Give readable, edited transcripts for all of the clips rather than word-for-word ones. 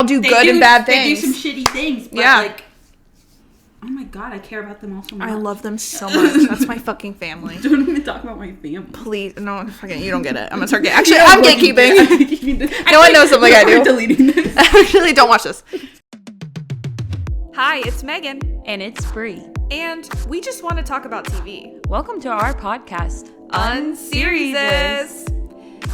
do good and bad things. They do some shitty things, but like, oh my god, I care about them all so much. I love them so much. That's my fucking family. Don't even talk about my family. Please, no, fucking, you don't get it. I'm gonna start getting. Actually, I'm gatekeeping. No one knows something I do. Deleting this. Actually, don't watch this. Hi, it's Megan. And it's Bree. And we just want to talk about TV. Welcome to our podcast, Unseriesous.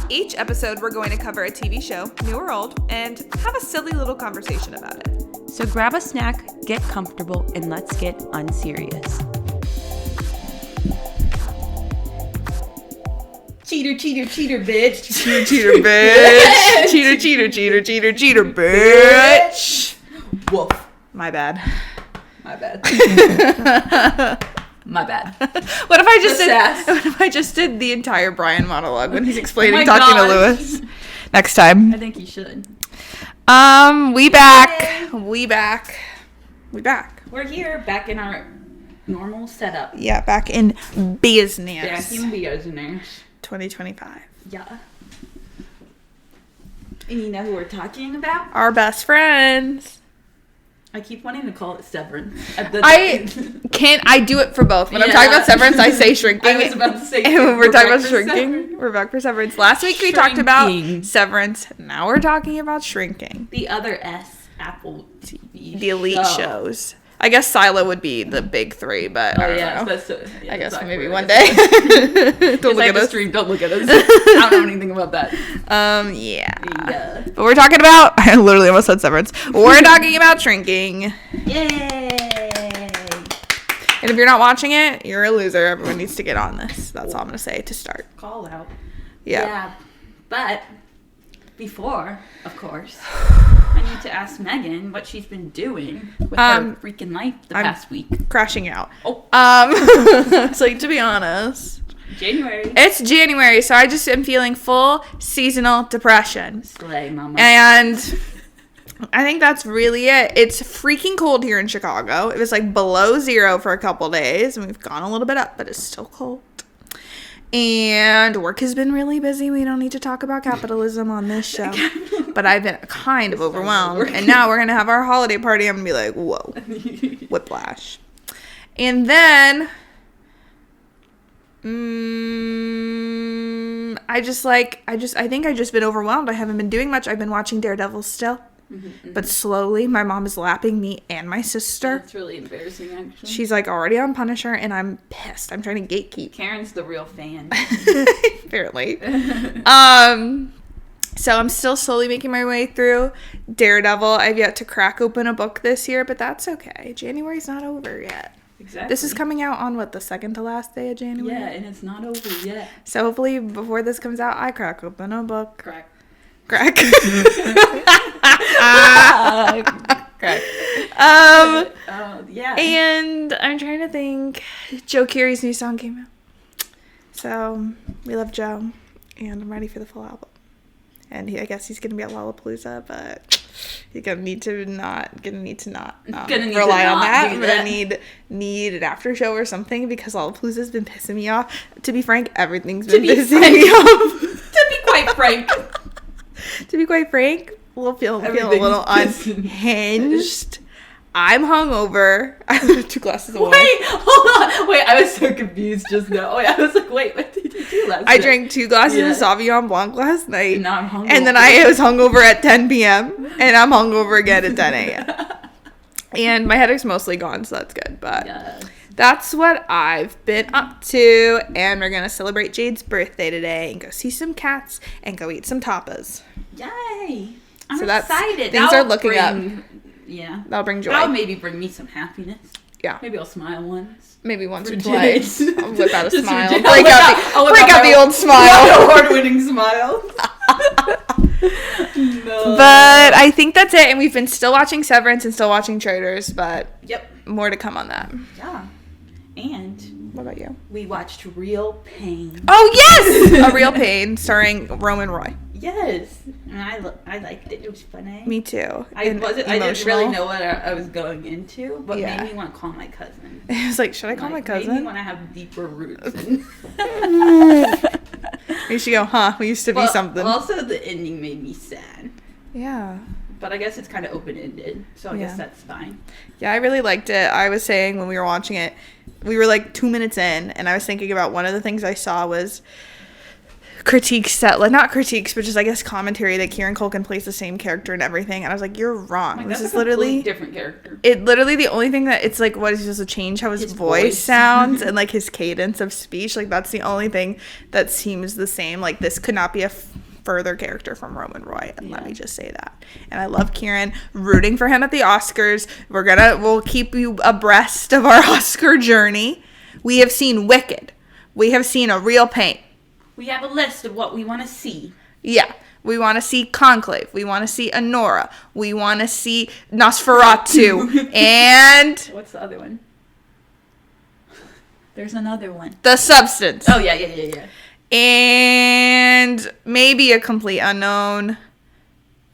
Each episode, we're going to cover a TV show, new or old, and have a silly little conversation about it. So grab a snack, get comfortable, and let's get unserious. Cheater, cheater, cheater, bitch. Cheater, cheater, bitch. Cheater, cheater, cheater, cheater, cheater, bitch. Woof. My bad. My bad. My bad. What if I just did the entire Brian monologue when he's explaining talking to Lewis? Next time. I think you should. We back. We back. We're here, back in our normal setup. Yeah, back in business. Back in business. 2025. Yeah. And you know who we're talking about? Our best friends. I keep wanting to call it Severance. I do it for both. When I'm talking about Severance, I say Shrinking. I was about to say and when we're talking about Shrinking, we're back for Severance. Last week we talked about Severance. Now we're talking about Shrinking. The other S Apple TV The elite shows. I guess Silo would be the big three, but I don't know. I guess maybe one day. Don't look at us. Don't look at us. I don't know anything about that. Yeah. But we're talking about, I literally almost said Severance. We're talking about Shrinking. Yay! And if you're not watching it, you're a loser. Everyone needs to get on this. That's all I'm going to say to start. Call out. Yeah. But before, of course, I need to ask Megan what she's been doing with her freaking life the past week. Crashing out. Oh. So to be honest, January. It's January, so I just am feeling full seasonal depression. Slay, mama. And I think that's really it. It's freaking cold here in Chicago. It was like below 0 for a couple days, and we've gone a little bit up, but it's still cold. And work has been really busy. We don't need to talk about capitalism on this show. But I've been kind of overwhelmed. And now we're going to have our holiday party. I'm going to be like, whoa. Whiplash. And then I think I've just been overwhelmed. I haven't been doing much. I've been watching Daredevil still. Mm-hmm. But slowly, my mom is lapping me and my sister. That's really embarrassing, actually. She's like already on Punisher, and I'm pissed. I'm trying to gatekeep. Karen's the real fan. Apparently. So I'm still slowly making my way through Daredevil. I've yet to crack open a book this year, but that's okay. January's not over yet. Exactly. This is coming out on, the second to last day of January? Yeah, and it's not over yet. So hopefully before this comes out, I crack open a book. Crack. Crack. Yeah. And I'm trying to think. Joe Keery's new song came out. So we love Joe, and I'm ready for the full album. And I guess he's gonna be at Lollapalooza, but he's gonna need to not rely on that. I'm gonna need an after show or something, because Lollapalooza's been pissing me off. To be frank, everything's been pissing me off. To be quite frank. To be quite frank, we'll feel a little unhinged. I'm hungover. I have 2 glasses of wine. Wait, hold on. Wait, I was so confused just now. Wait, I was like, what did you do last night? I drank 2 glasses of Sauvignon Blanc last night. And now I'm hungover. And then I was hungover at 10 p.m. And I'm hungover again at 10 a.m. And my headache's mostly gone, so that's good. But that's what I've been up to. And we're going to celebrate Jade's birthday today and go see some cats and go eat some tapas. Yay. I'm so excited. Things are looking up. Yeah. That'll bring joy. That'll maybe bring me some happiness. Yeah. Maybe I'll smile once. Maybe once or twice. I'll whip out a smile. Break out the old smile. Award-winning smile. No. But I think that's it. And we've been still watching Severance and still watching Traitors. But more to come on that. Yeah. And what about you? We watched Real Pain. Oh, yes! A Real Pain, starring Roman Roy. Yes. And I liked it. It was funny. Me too. I didn't really know what I was going into, but made me want to call my cousin. I was like, should I call my cousin? Made me want to have deeper roots. You should go, huh? We used to be something. Also, the ending made me sad. Yeah. But I guess it's kind of open-ended, so I guess that's fine. Yeah, I really liked it. I was saying when we were watching it, we were like 2 minutes in, and I was thinking about one of the things I saw was critiques that, like, not critiques, but just, I guess, commentary that Kieran Culkin plays the same character and everything. And I was like, you're wrong. Like, this that's is a literally different character. It literally, the only thing that it's like, what is he supposed to change how his voice sounds and like his cadence of speech? Like, that's the only thing that seems the same. Like, this could not be a further character from Roman Roy, and let me just say that. And I love Kieran, rooting for him at the Oscars. We'll keep you abreast of our Oscar journey. We have seen Wicked. We have seen A Real Pain. We have a list of what we want to see. Yeah. We want to see Conclave. We want to see Anora. We want to see Nosferatu. And... what's the other one? There's another one. The Substance. Oh, yeah. And maybe A Complete Unknown.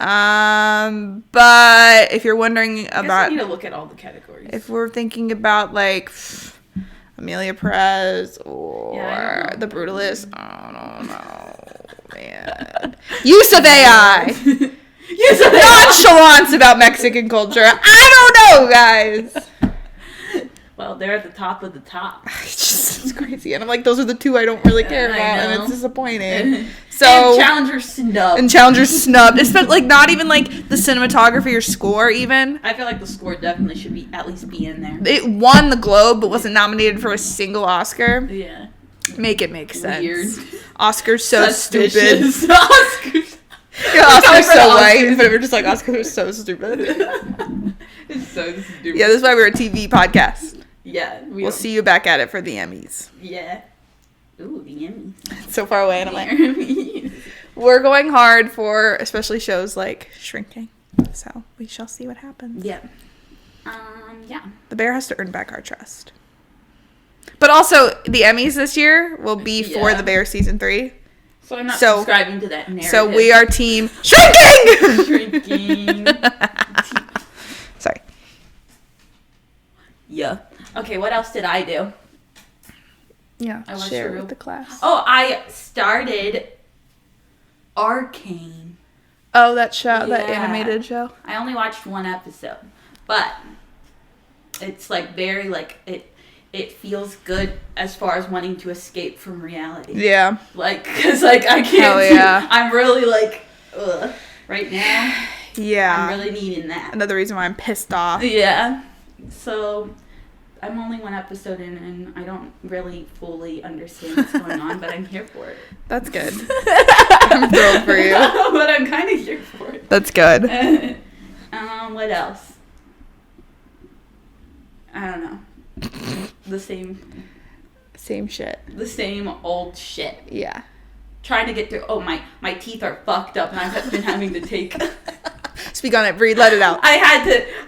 But if you're wondering about... I need to look at all the categories. If we're thinking about, like... Amelia Perez or The Brutalist. I don't know, man. Use of AI. Use of Nonchalance about Mexican culture. I don't know, guys. Well, they're at the top of the top. It's crazy. And I'm like, those are the two I don't really care about, and it's disappointing. So and Challenger snubbed. It's like not even like the cinematography or score even. I feel like the score definitely should be at least be in there. It won the Globe but wasn't nominated for a single Oscar. Yeah. Make it make sense. Weird. Oscar's so stupid. Oscars. Yeah, Oscar's so white, but we're just like, Oscar's so stupid. It's so stupid. Yeah, this is why we're a TV podcast. Yeah. We'll see you back at it for the Emmys. Yeah. Ooh, the Emmys. It's so far away, and I'm like, we're going hard for especially shows like Shrinking. So we shall see what happens. Yeah. Yeah. The Bear has to earn back our trust. But also, the Emmys this year will be for The Bear season 3. So I'm not subscribing to that narrative. So we are team Shrinking! Shrinking. Sorry. Yeah. Okay, what else did I do? Yeah, I share with the class. Oh, I started Arcane. Oh, that show, that animated show. I only watched one episode, but it's like very like it feels good as far as wanting to escape from reality. Yeah. Like, cause like I can't. Hell yeah. I'm really like, ugh, right now. Yeah. I'm really needing that. Another reason why I'm pissed off. Yeah. So I'm only one episode in, and I don't really fully understand what's going on, but I'm here for it. That's good. I'm thrilled for you. But I'm kind of here for it. That's good. What else? I don't know. The same shit. The same old shit. Yeah. Trying to get through. Oh, my teeth are fucked up, and I've been having to take. Speak on it. Breathe. Let it out. I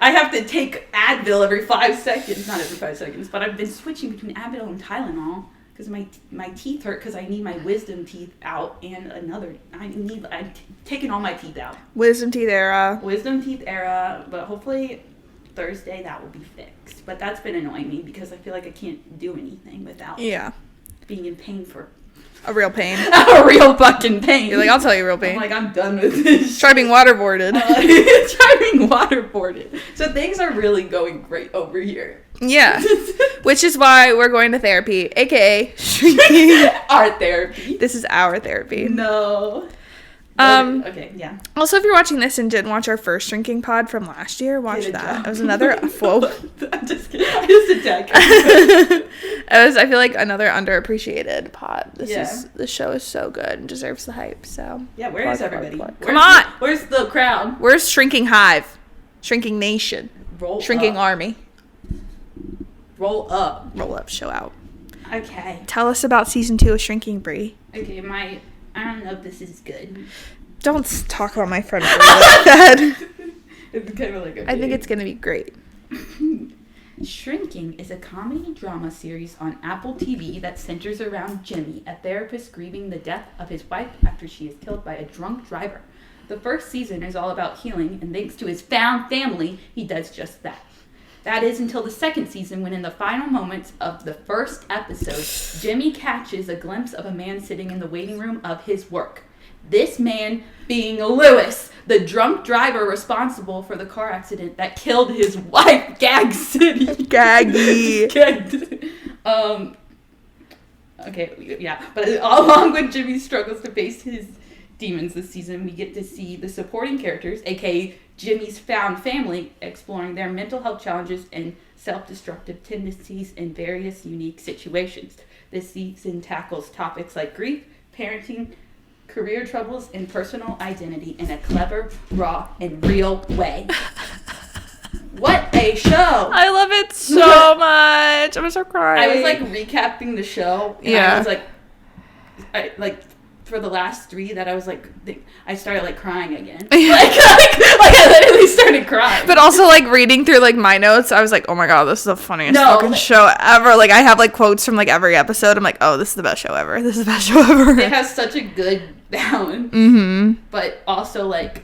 have to take Advil every 5 seconds. Not every 5 seconds, but I've been switching between Advil and Tylenol because my teeth hurt because I need my wisdom teeth out and I'm taking all my teeth out. Wisdom teeth era. But hopefully Thursday that will be fixed. But that's been annoying me because I feel like I can't do anything without being in pain for a real pain. A real fucking pain. You're like, I'll tell you real pain. I'm like, I'm done with this. Try being waterboarded. Try being waterboarded. So things are really going great over here. Yeah. Which is why we're going to therapy, aka shrinking. Our therapy. This is our therapy. No. Okay, yeah. Also, if you're watching this and didn't watch our first shrinking pod from last year, watch that. It was another whoa. I'm just kidding. I just attacked. I feel like another underappreciated pod. This show is so good and deserves the hype. So yeah, where is everybody? Come on. Where's the crowd? Where's Shrinking Hive? Shrinking Nation. Shrinking Army. Roll up. Roll up. Show out. Okay. Tell us about season 2 of Shrinking, Bree. Okay, I don't know if this is good. Don't talk about my friend like that. It's kind of like I think it's gonna be great. Shrinking is a comedy drama series on Apple TV that centers around Jimmy, a therapist grieving the death of his wife after she is killed by a drunk driver. The first season is all about healing, and thanks to his found family, he does just that. That is until the second season, when in the final moments of the first episode, Jimmy catches a glimpse of a man sitting in the waiting room of his work. This man being Lewis, the drunk driver responsible for the car accident that killed his wife, Gag City. Gaggy. Okay, yeah. But along with Jimmy's struggles to face his demons this season, we get to see the supporting characters, aka Jimmy's found family, exploring their mental health challenges and self-destructive tendencies in various unique situations. This season tackles topics like grief, parenting, career troubles, and personal identity in a clever, raw, and real way. What a show! I love it so much. I'm gonna start crying. I was like recapping the show, and I was like, for the last 3 that I was like, I started like crying again. like I literally started crying. But also like reading through like my notes, I was like, oh my god, this is the funniest fucking show ever. Like I have like quotes from like every episode. I'm like, oh, this is the best show ever. This is the best show ever. It has such a good balance, but also like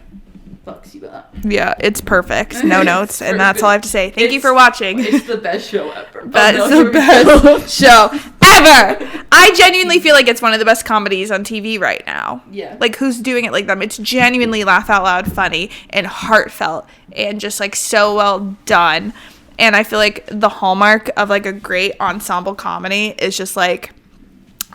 fucks you up. Yeah, it's perfect. No notes, and that's all I have to say. Thank you for watching. It's the best show ever. That's the best show ever. I genuinely feel like it's one of the best comedies on TV right now. Yeah. Like, who's doing it like them? It's genuinely laugh out loud funny and heartfelt and just like so well done. And I feel like the hallmark of like a great ensemble comedy is just like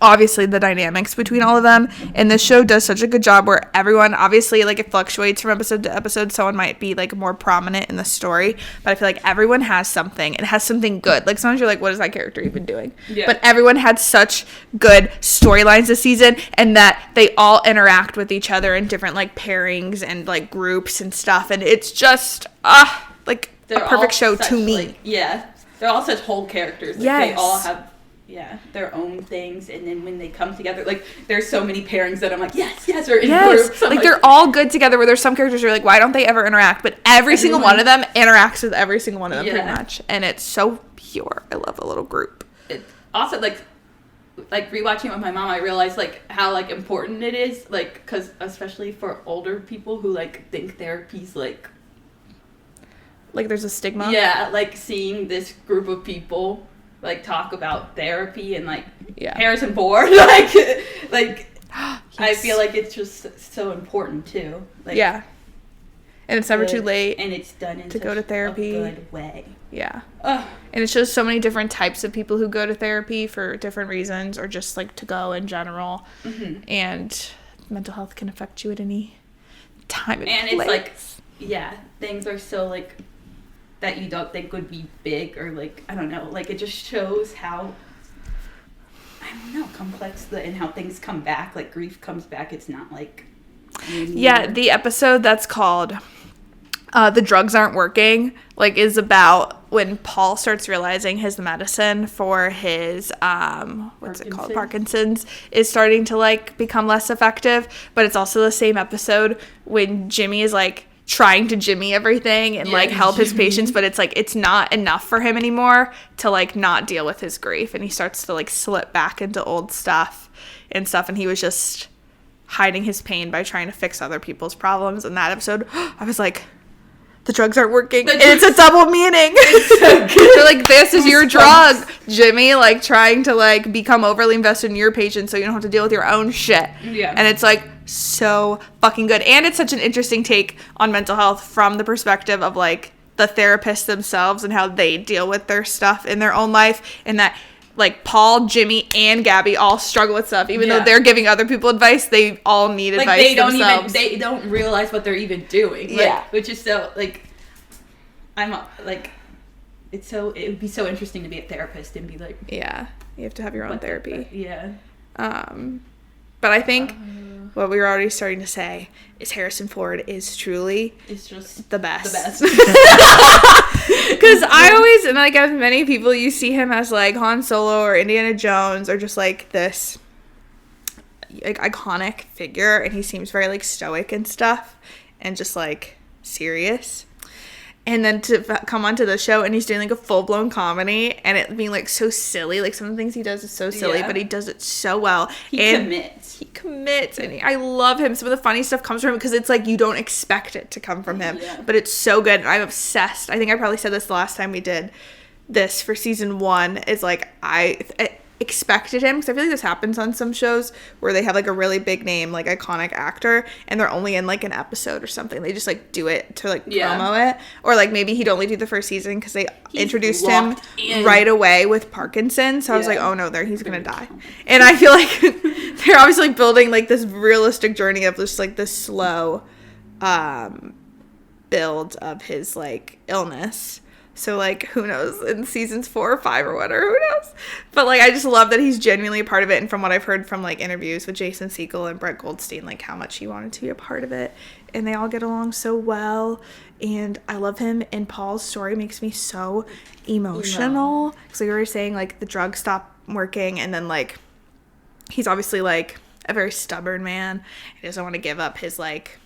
obviously the dynamics between all of them, and this show does such a good job where everyone, obviously like it fluctuates from episode to episode, someone might be like more prominent in the story, but I feel like everyone has something. It has something good. Like sometimes you're like, what is that character even doing? Yeah. But everyone had such good storylines this season, and that they all interact with each other in different like pairings and like groups and stuff, and it's just like a perfect show to me. Like, yeah, they're all such whole characters. Like, yes. They all have their own things, and then when they come together, like there's so many pairings that I'm like, yes, or in groups. Like they're all good together, where there's some characters who are like, why don't they ever interact? But every single one of them interacts with every single one of them pretty much, and it's so pure. I love a little group. It also like rewatching it with my mom, I realized like how like important it is, like because especially for older people who like think therapy's like there's a stigma. Yeah, like seeing this group of people like talk about therapy and like Harrison Ford, like yes. I feel like it's just so important too. Like, yeah, and it's never too late, and it's done in to go to therapy. A good way. Yeah, and it shows so many different types of people who go to therapy for different reasons, or just like to go in general. And mental health can affect you at any time and place. It's like things are so like that you don't think would be big, or like I don't know, like it just shows how complex and how things come back, like grief comes back. It's not like the episode that's called The Drugs Aren't Working like is about when Paul starts realizing his medicine for his Parkinson's is starting to like become less effective. But it's also the same episode when Jimmy is like trying to Jimmy everything and like help his patients, but it's like it's not enough for him anymore to like not deal with his grief, and he starts to like slip back into old stuff, and he was just hiding his pain by trying to fix other people's problems. In that episode, I was like, the drugs aren't working. And it's a double meaning. They're like, this is your drug, Jimmy, like trying to like become overly invested in your patient so you don't have to deal with your own shit. Yeah. And it's like so fucking good. And it's such an interesting take on mental health from the perspective of like the therapists themselves and how they deal with their stuff in their own life, and that like Paul, Jimmy, and Gabby all struggle with stuff. Even though they're giving other people advice, they all need advice themselves. They don't realize what they're even doing. Like, which is so like, I'm like, it would be so interesting to be a therapist and be like, you have to have your own therapy. But I think what we were already starting to say is Harrison Ford is truly just the best. Because I always, and like as many people, you see him as like Han Solo or Indiana Jones or just like this like iconic figure, and he seems very like stoic and stuff and just like serious. And then to come onto the show and he's doing like a full-blown comedy and it being like so silly, like some of the things he does is so silly, but he does it so well. He commits, and I love him. Some of the funny stuff comes from him because it's like you don't expect it to come from him, but it's so good. And I'm obsessed. I think I probably said this the last time we did this for season 1. Is like expected him, because I feel like this happens on some shows where they have like a really big name, like iconic actor, and they're only in like an episode or something. They just like do it to like promo it, or like maybe he'd only do the first season because he's introduced him right away with Parkinson's. So I was like, oh no, he's gonna die. And I feel like they're obviously building like this realistic journey of just like this slow build of his like illness. So, like, who knows, in seasons 4 or 5 or whatever, who knows? But, like, I just love that he's genuinely a part of it. And from what I've heard from, like, interviews with Jason Segel and Brett Goldstein, like, how much he wanted to be a part of it. And they all get along so well. And I love him. And Paul's story makes me so emotional. Because like we were saying, like, the drugs stop working. And then, like, he's obviously, like, a very stubborn man. He doesn't want to give up his, like,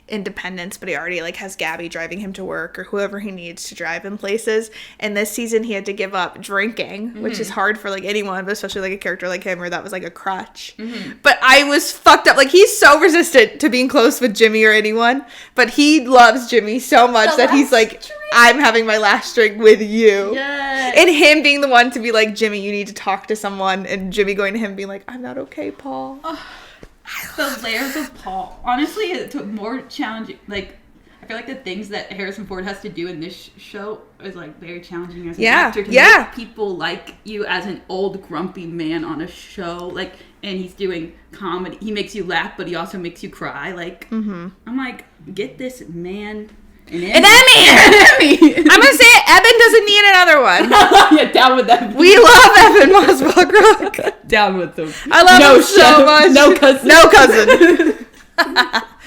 independence, but he already like has Gabby driving him to work or whoever he needs to drive him places. And this season he had to give up drinking, which is hard for like anyone, but especially like a character like him where that was like a crutch. But I was fucked up. Like, he's so resistant to being close with Jimmy or anyone, but he loves Jimmy so much that he's like, I'm having my last drink with you. Yes. And him being the one to be like, Jimmy, you need to talk to someone, and Jimmy going to him being like, I'm not okay, Paul. The layers of Paul. Honestly, it's more challenging. Like, I feel like the things that Harrison Ford has to do in this show is, like, very challenging as an actor to make people like you as an old, grumpy man on a show. Like, and he's doing comedy. He makes you laugh, but he also makes you cry. Like, I'm like, get this man an Emmy. I'm gonna say it, Evan doesn't need another one. Yeah, down with that. We love Evan Mossbach. Down with him. I love him so much. No cousin.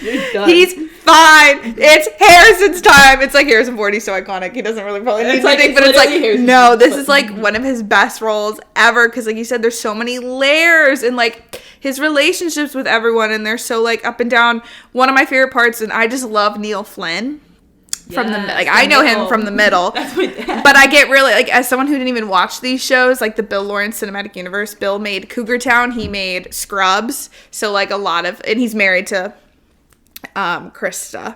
You're done. He's fine. It's Harrison's time. It's like Harrison Ford. He's so iconic. He doesn't really probably need anything, but it's like, no, this is like one of his best roles ever. Because like you said, there's so many layers and like his relationships with everyone, and they're so like up and down. One of my favorite parts, and I just love Neil Flynn. From the like, I know him from the middle, but I get really like, as someone who didn't even watch these shows, like the Bill Lawrence Cinematic Universe. Bill made Cougar Town, he made Scrubs, so like a lot of, and he's married to Krista,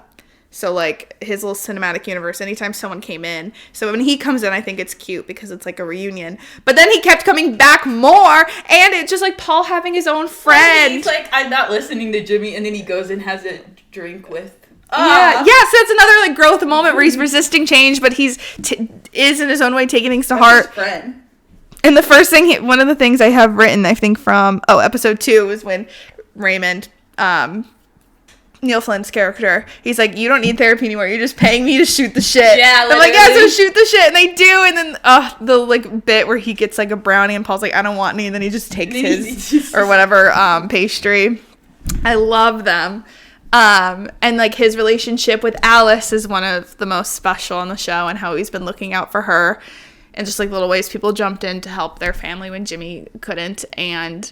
so like his little cinematic universe. Anytime someone came in, so when he comes in, I think it's cute because it's like a reunion. But then he kept coming back more, and it's just like Paul having his own friend. He's like, I'm not listening to Jimmy, and then he goes and has a drink with. Yeah, so that's another like growth moment where he's resisting change, but he's is in his own way taking things to heart. His friend. And the first thing, one of the things I have written, I think from episode 2 was when Raymond, Neil Flynn's character, he's like, you don't need therapy anymore. You're just paying me to shoot the shit. Yeah, I'm like, yeah, so shoot the shit, and they do. And then the like bit where he gets like a brownie, and Paul's like, I don't want any, and then he just takes his or whatever pastry. I love them. And like his relationship with Alice is one of the most special on the show, and how he's been looking out for her and just like little ways people jumped in to help their family when Jimmy couldn't. And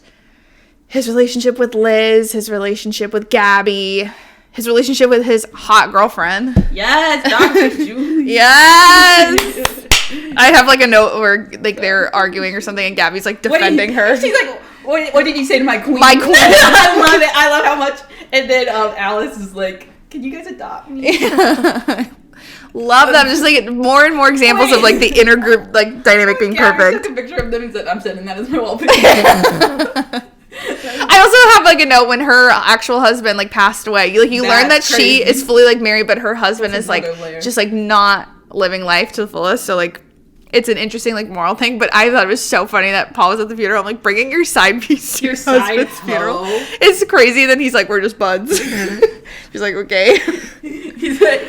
his relationship with Liz, his relationship with Gabby, his relationship with his hot girlfriend. Yes, Dr. Julie. Yes. I have like a note where like they're arguing or something, and Gabby's like defending her. She's like, what did you say to my queen? My queen. I love it. I love how much. And then Alice is like, can you guys adopt me? Love them. Just like more and more examples of like the inner group like dynamic being perfect. I took a picture of them and said, I'm sending that as my wallpaper. I also have like a note when her actual husband like passed away. You learn that crazy. She is fully like married, but her husband is like just like not living life to the fullest. So like it's an interesting like moral thing. But I thought it was so funny that Paul was at the funeral. I'm like, bringing your side piece to your husband's funeral. It's crazy. And then he's like, we're just buds. She's like, okay. He's like,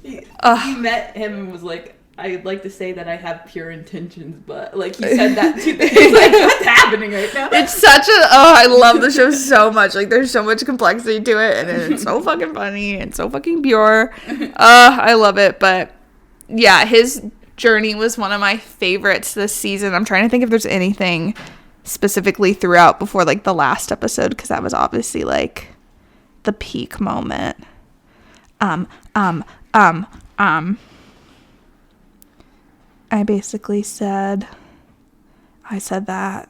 he met him and was like, I'd like to say that I have pure intentions, but like he said that too. He's like, what's happening right now? It's such a I love the show so much. Like there's so much complexity to it, and it's so fucking funny and so fucking pure. I love it. But yeah, his journey was one of my favorites this season. I'm trying to think if there's anything specifically throughout before like the last episode, because that was obviously like the peak moment. I basically said, I said that.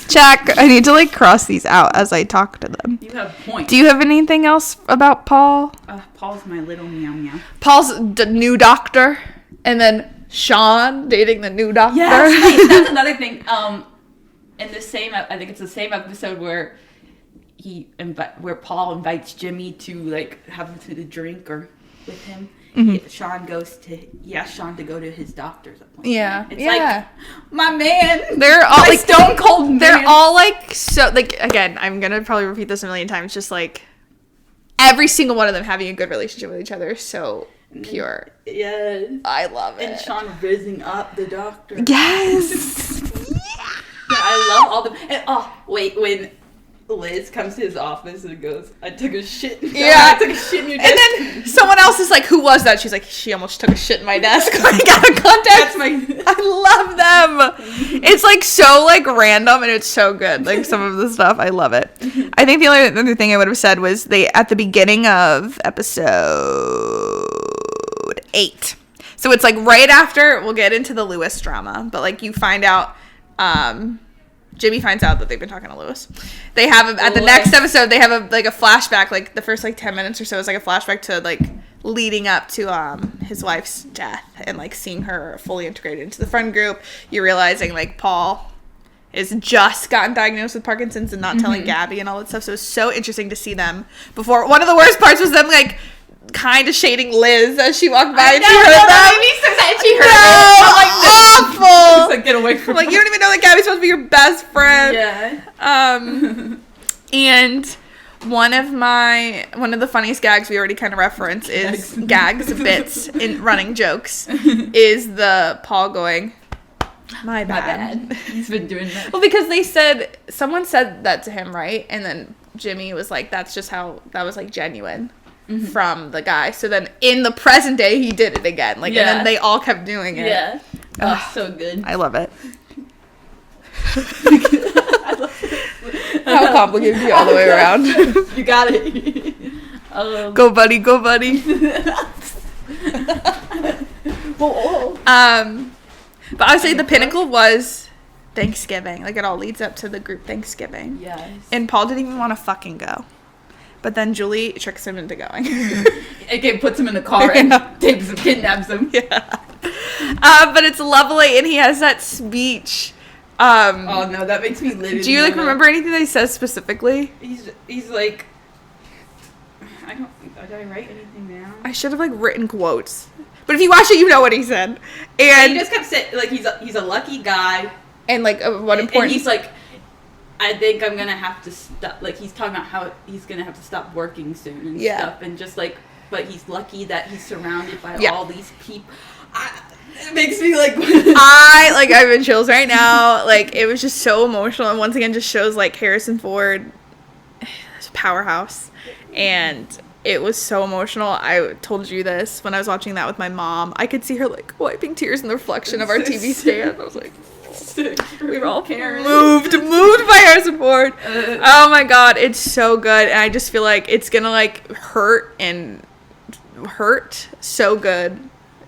Check. I need to like cross these out as I talk to them. You have points. Do you have anything else about Paul? Paul's my little meow meow. Paul's new doctor. And then Sean dating the new doctor. Yes, that's another thing. In the same, I think it's the same episode where where Paul invites Jimmy to like have him to the drink or with him. Sean he asks Sean to go to his doctor's appointment. Yeah. It's like, my man. They're all like stone cold man. They're all like, so like, again, I'm gonna probably repeat this a million times, just like every single one of them having a good relationship with each other is so pure. Yes. I love it. And Sean raising up the doctor. Yes. Yeah, I love all the. And when Liz comes to his office and goes, I took a shit. Yeah. I took a shit in your desk. And then someone else is like, who was that? She's like, she almost took a shit in my desk. Like, out of context. I love them. It's like so like random and it's so good. Like some of the stuff, I love it. I think the only other thing I would have said was at the beginning of episode 8. So it's like right after, we'll get into the Lewis drama, but like you find out, Jimmy finds out that they've been talking to Lewis. They have at the next episode, they have a flashback, like the first like 10 minutes or so is like a flashback to like leading up to his wife's death and like seeing her fully integrated into the friend group. You're realizing like Paul is just gotten diagnosed with Parkinson's and not telling Gabby and all that stuff. So it's so interesting to see them before. One of the worst parts was them like kind of shading Liz as she walked by and she heard that. She heard it. I'm like, awful. It's like, get away from I'm like, you don't even know that Gabby's supposed to be your best friend. Yeah. And one of the funniest gags we already kind of reference is bits in running jokes is the Paul going, my bad. He's been doing that. Well, because someone said that to him, right? And then Jimmy was like, that was like genuine. From the guy. So then in the present day he did it again. Like and then they all kept doing it. Yeah. Oh, so good. I love it. How complicated you all the way around. You got it. Go buddy, go buddy. But I would say the pinnacle was Thanksgiving. Like it all leads up to the group Thanksgiving. Yes. And Paul didn't even want to fucking go. But then Julie tricks him into going. Again, puts him in the car and kidnaps him. Yeah. But it's lovely, and he has that speech. Oh no, that makes me literally. Do you like remember anything that he says specifically? He's like, I don't. Did I write anything down? I should have like written quotes. But if you watch it, you know what he said. And he just kept saying like he's a lucky guy. And like what important? And he's like, I think I'm gonna have to stop. Like he's talking about how he's gonna have to stop working soon and stuff, and just like, but he's lucky that he's surrounded by all these people. It makes me like I have been chills right now. Like it was just so emotional, and once again, just shows like Harrison Ford, powerhouse, and it was so emotional. I told you this when I was watching that with my mom. I could see her like wiping tears in the reflection of our TV stand. I was like. We were all moved by Harrison Ford. Oh my god, it's so good, and I just feel like it's gonna like hurt so good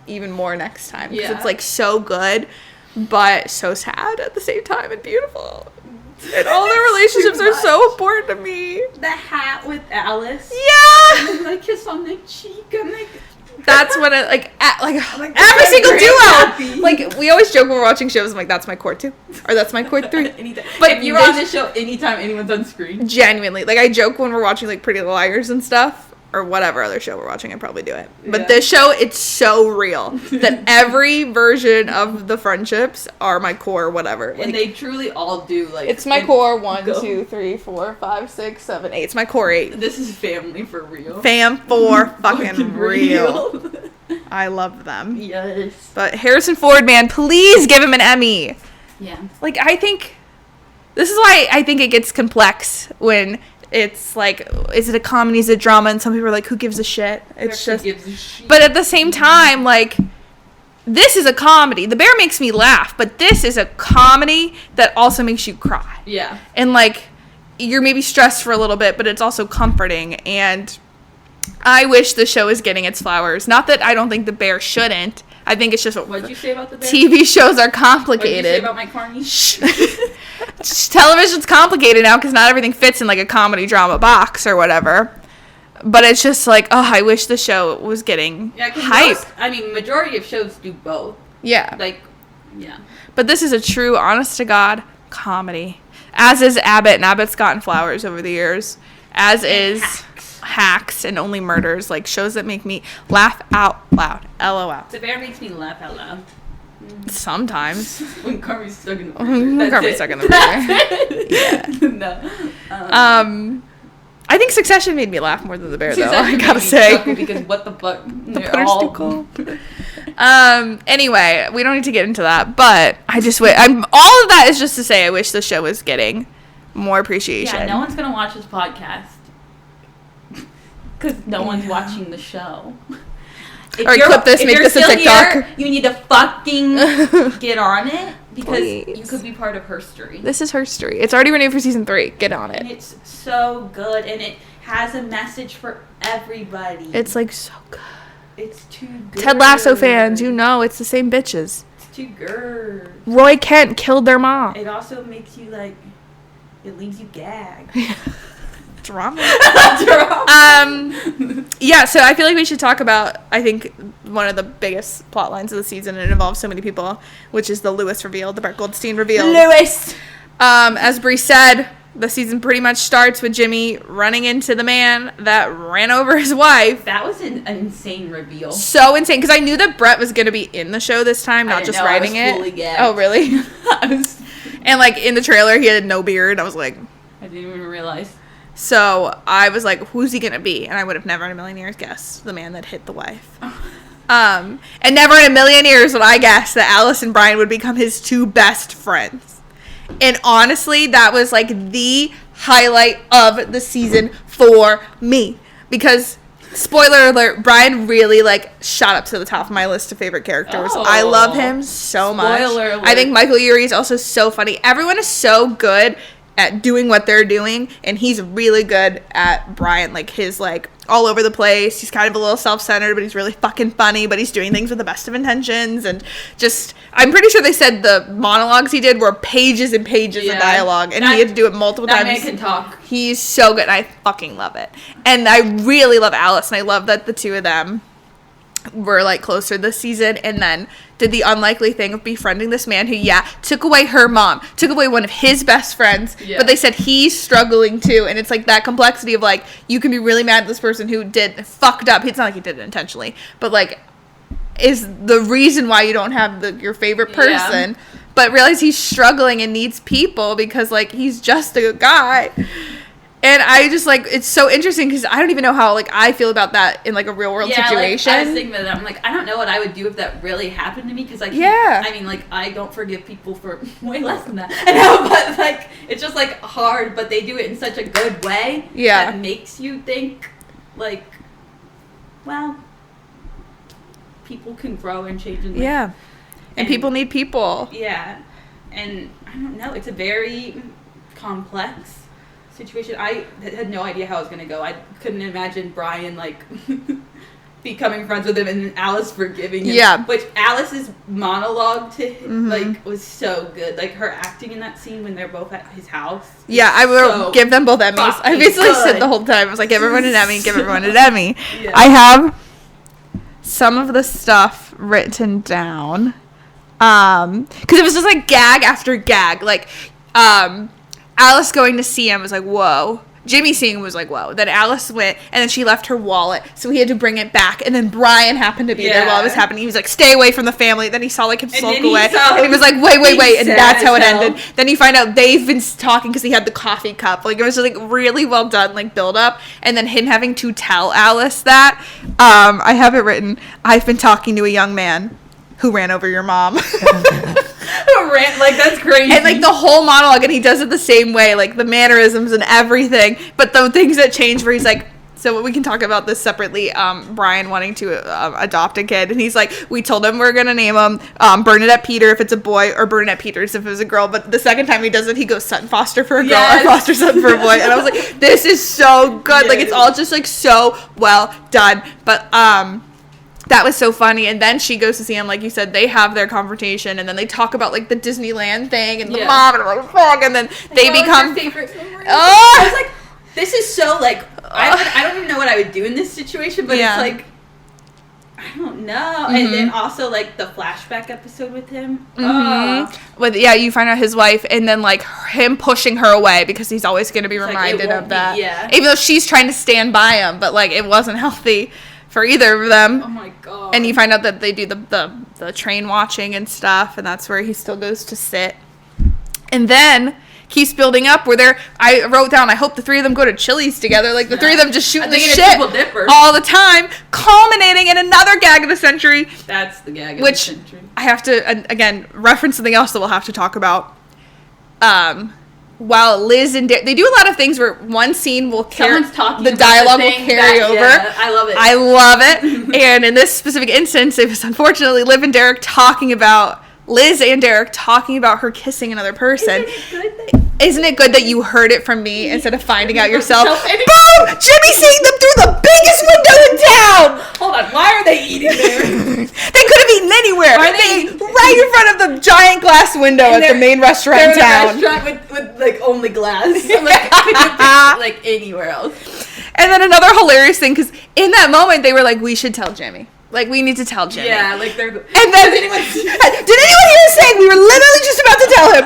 even more next time because it's like so good but so sad at the same time and beautiful, and all their relationships are so important to me. The hat with Alice, yeah, and like kiss on the cheek. I'm like, that's when it like every single duo. Like we always joke when we're watching shows. I'm like, that's my core 2, or that's my core 3. But if you were on this show, anytime anyone's on screen, genuinely, like I joke when we're watching like Pretty Little Liars and stuff, or whatever other show we're watching. I'd probably do it. But this show, it's so real that every version of the friendships are my core, whatever. Like, and they truly all do. Like it's my core 1, 2, 3, 4, 5, 6, 7, 8. It's my core 8. This is family for real. Fam for fucking real. I love them. Yes. But Harrison Ford, man, please give him an Emmy. Yeah. Like I think this is why I think it gets complex when. It's like, is it a comedy, is it a drama? And some people are like, who gives a shit? It's just, gives a shit. But at the same time, like, this is a comedy. The Bear makes me laugh, but this is a comedy that also makes you cry. Yeah. And like, you're maybe stressed for a little bit, but it's also comforting. And I wish the show is getting its flowers. Not that I don't think The Bear shouldn't. I think it's just What'd you say about The Bear? TV shows are complicated. What'd you say about my carny? Television's complicated now because not everything fits in like a comedy drama box or whatever. But it's just like, oh, I wish the show was getting hype. Majority of shows do both. Yeah. Like, yeah. But this is a true, honest-to-God comedy. As is Abbott, and Abbott's gotten flowers over the years. As is Hacks and Only Murders, like shows that make me laugh out loud. LOL. The Bear makes me laugh out loud. Sometimes. When Carmen's stuck in the movie. Yeah. No. I think Succession made me laugh more than The Bear, though. I gotta made me say. chuckle because what the fuck? The butter's too cold. Anyway, we don't need to get into that, but I just all of that is just to say I wish the show was getting more appreciation. Yeah, no one's gonna watch this podcast because no one's watching the show. If or clip this, make this a TikTok. Here, you need to fucking get on it because you could be part of her story. This is her story. It's already renewed for season 3. Get on it. And it's so good, and it has a message for everybody. It's like so good. It's too good. Ted Lasso fans, you know it's the same bitches. It's too good. Roy Kent killed their mom. It also makes you like, it leaves you gagged. Drama. Yeah, so I feel like we should talk about, I think, one of the biggest plot lines of the season, and it involves so many people, which is the Lewis reveal, the Brett Goldstein reveal. Lewis! As Bree said, the season pretty much starts with Jimmy running into the man that ran over his wife. That was an insane reveal. So insane, because I knew that Brett was going to be in the show this time, not just writing it. Fully gagged. Oh, really? And, like, in the trailer, he had no beard. I was like... I didn't even realize. So I was like, who's he going to be? And I would have never in a million years guessed the man that hit the wife. And never in a million years would I guess that Alice and Brian would become his 2 best friends. And honestly, that was like the highlight of the season for me. Because, spoiler alert, Brian really like shot up to the top of my list of favorite characters. Oh. I love him so much. Spoiler alert. I think Michael Urie is also so funny. Everyone is so good at doing what they're doing, and he's really good at Brian, like his like all over the place. He's kind of a little self-centered, but he's really fucking funny, but he's doing things with the best of intentions. And just, I'm pretty sure they said the monologues he did were pages and pages of dialogue, and he had to do it multiple times. That man can talk. He's so good, and I fucking love it. And I really love Alice, and I love that the 2 of them were like closer this season, and then did the unlikely thing of befriending this man who took away her mom, took away one of his best friends, but they said he's struggling too. And it's like that complexity of like, you can be really mad at this person who fucked up. It's not like he did it intentionally, but like is the reason why you don't have your favorite person, but realize he's struggling and needs people because like he's just a guy. And I just, like, it's so interesting because I don't even know how, like, I feel about that in, like, a real-world situation. Like, I was thinking about that. I'm like, I don't know what I would do if that really happened to me because, like, I mean, like, I don't forgive people for way less than that. I know, but, like, it's just, like, hard, but they do it in such a good way that makes you think, like, well, people can grow and change in life. And people need people. Yeah. And, I don't know, it's a very complex situation. I had no idea how it was going to go. I couldn't imagine Brian, like, becoming friends with him and Alice forgiving him. Yeah. Which Alice's monologue to him, like, was so good. Like, her acting in that scene when they're both at his house. Yeah, I will give them both Emmys. I basically said the whole time, I was like, give everyone an Emmy, give everyone an Emmy. Yeah. I have some of the stuff written down. Because it was just, like, gag after gag. Like, Alice going to see him was like, whoa. Jimmy seeing him was like, whoa. Then Alice went, and then she left her wallet, so he had to bring it back. And then Brian happened to be there while it was happening. He was like, stay away from the family. Then he saw, like, him sulk away. And he was like, wait. And that's how it ended. Then you find out they've been talking because he had the coffee cup. Like, it was, like, really well done, like, build up. And then him having to tell Alice that. I have it written, I've been talking to a young man who ran over your mom. Like, that's crazy. And, like, the whole monologue, and he does it the same way, like, the mannerisms and everything, but the things that change where he's like, so we can talk about this separately, Brian wanting to adopt a kid, and he's like, we told him we're gonna name him Bernadette Peter if it's a boy, or Bernadette Peters if it was a girl, but the second time he does it, he goes Sutton Foster for a girl, or Foster Sutton for a boy, and I was like, this is so good, like, it's all just, like, so well done, but, that was so funny. And then she goes to see him, like you said, they have their confrontation, and then they talk about, like, the Disneyland thing and the mom, and I'm like, fuck, and then they become favorite memory. I was like, this is so, like, I don't even know what I would do in this situation, but it's like, I don't no. And then also, like, the flashback episode with him. You find out his wife, and then, like, him pushing her away because he's always going to be reminded of that. Even though she's trying to stand by him, but, like, it wasn't healthy for either of them. Oh, my God. And you find out that they do the train watching and stuff, and that's where he still goes to sit. And then keeps building up where I wrote down, I hope the three of them go to Chili's together. Like, the three of them just shooting the shit all the time, culminating in another gag of the century. That's the gag of the century. Which I have to, again, reference something else that we'll have to talk about. While Liz and they do a lot of things where one scene will carry, the dialogue will carry over. Yeah, I love it. I love it. And in this specific instance, it was unfortunately Liz and Derek talking about her kissing another person. Isn't it good that you heard it from me instead of finding out yourself? Boom! Jimmy seeing them through the biggest window in town! Hold on, why are they eating there? They could have eaten anywhere. Right in front of the giant glass window at the main restaurant in town. They're in a restaurant with like, only glass. Like, anywhere else. And then another hilarious thing, because in that moment, they were like, we should tell Jimmy. Like, we need to tell Jimmy. Yeah, like, they're... And then, did anyone hear us saying? We were literally just about to tell him.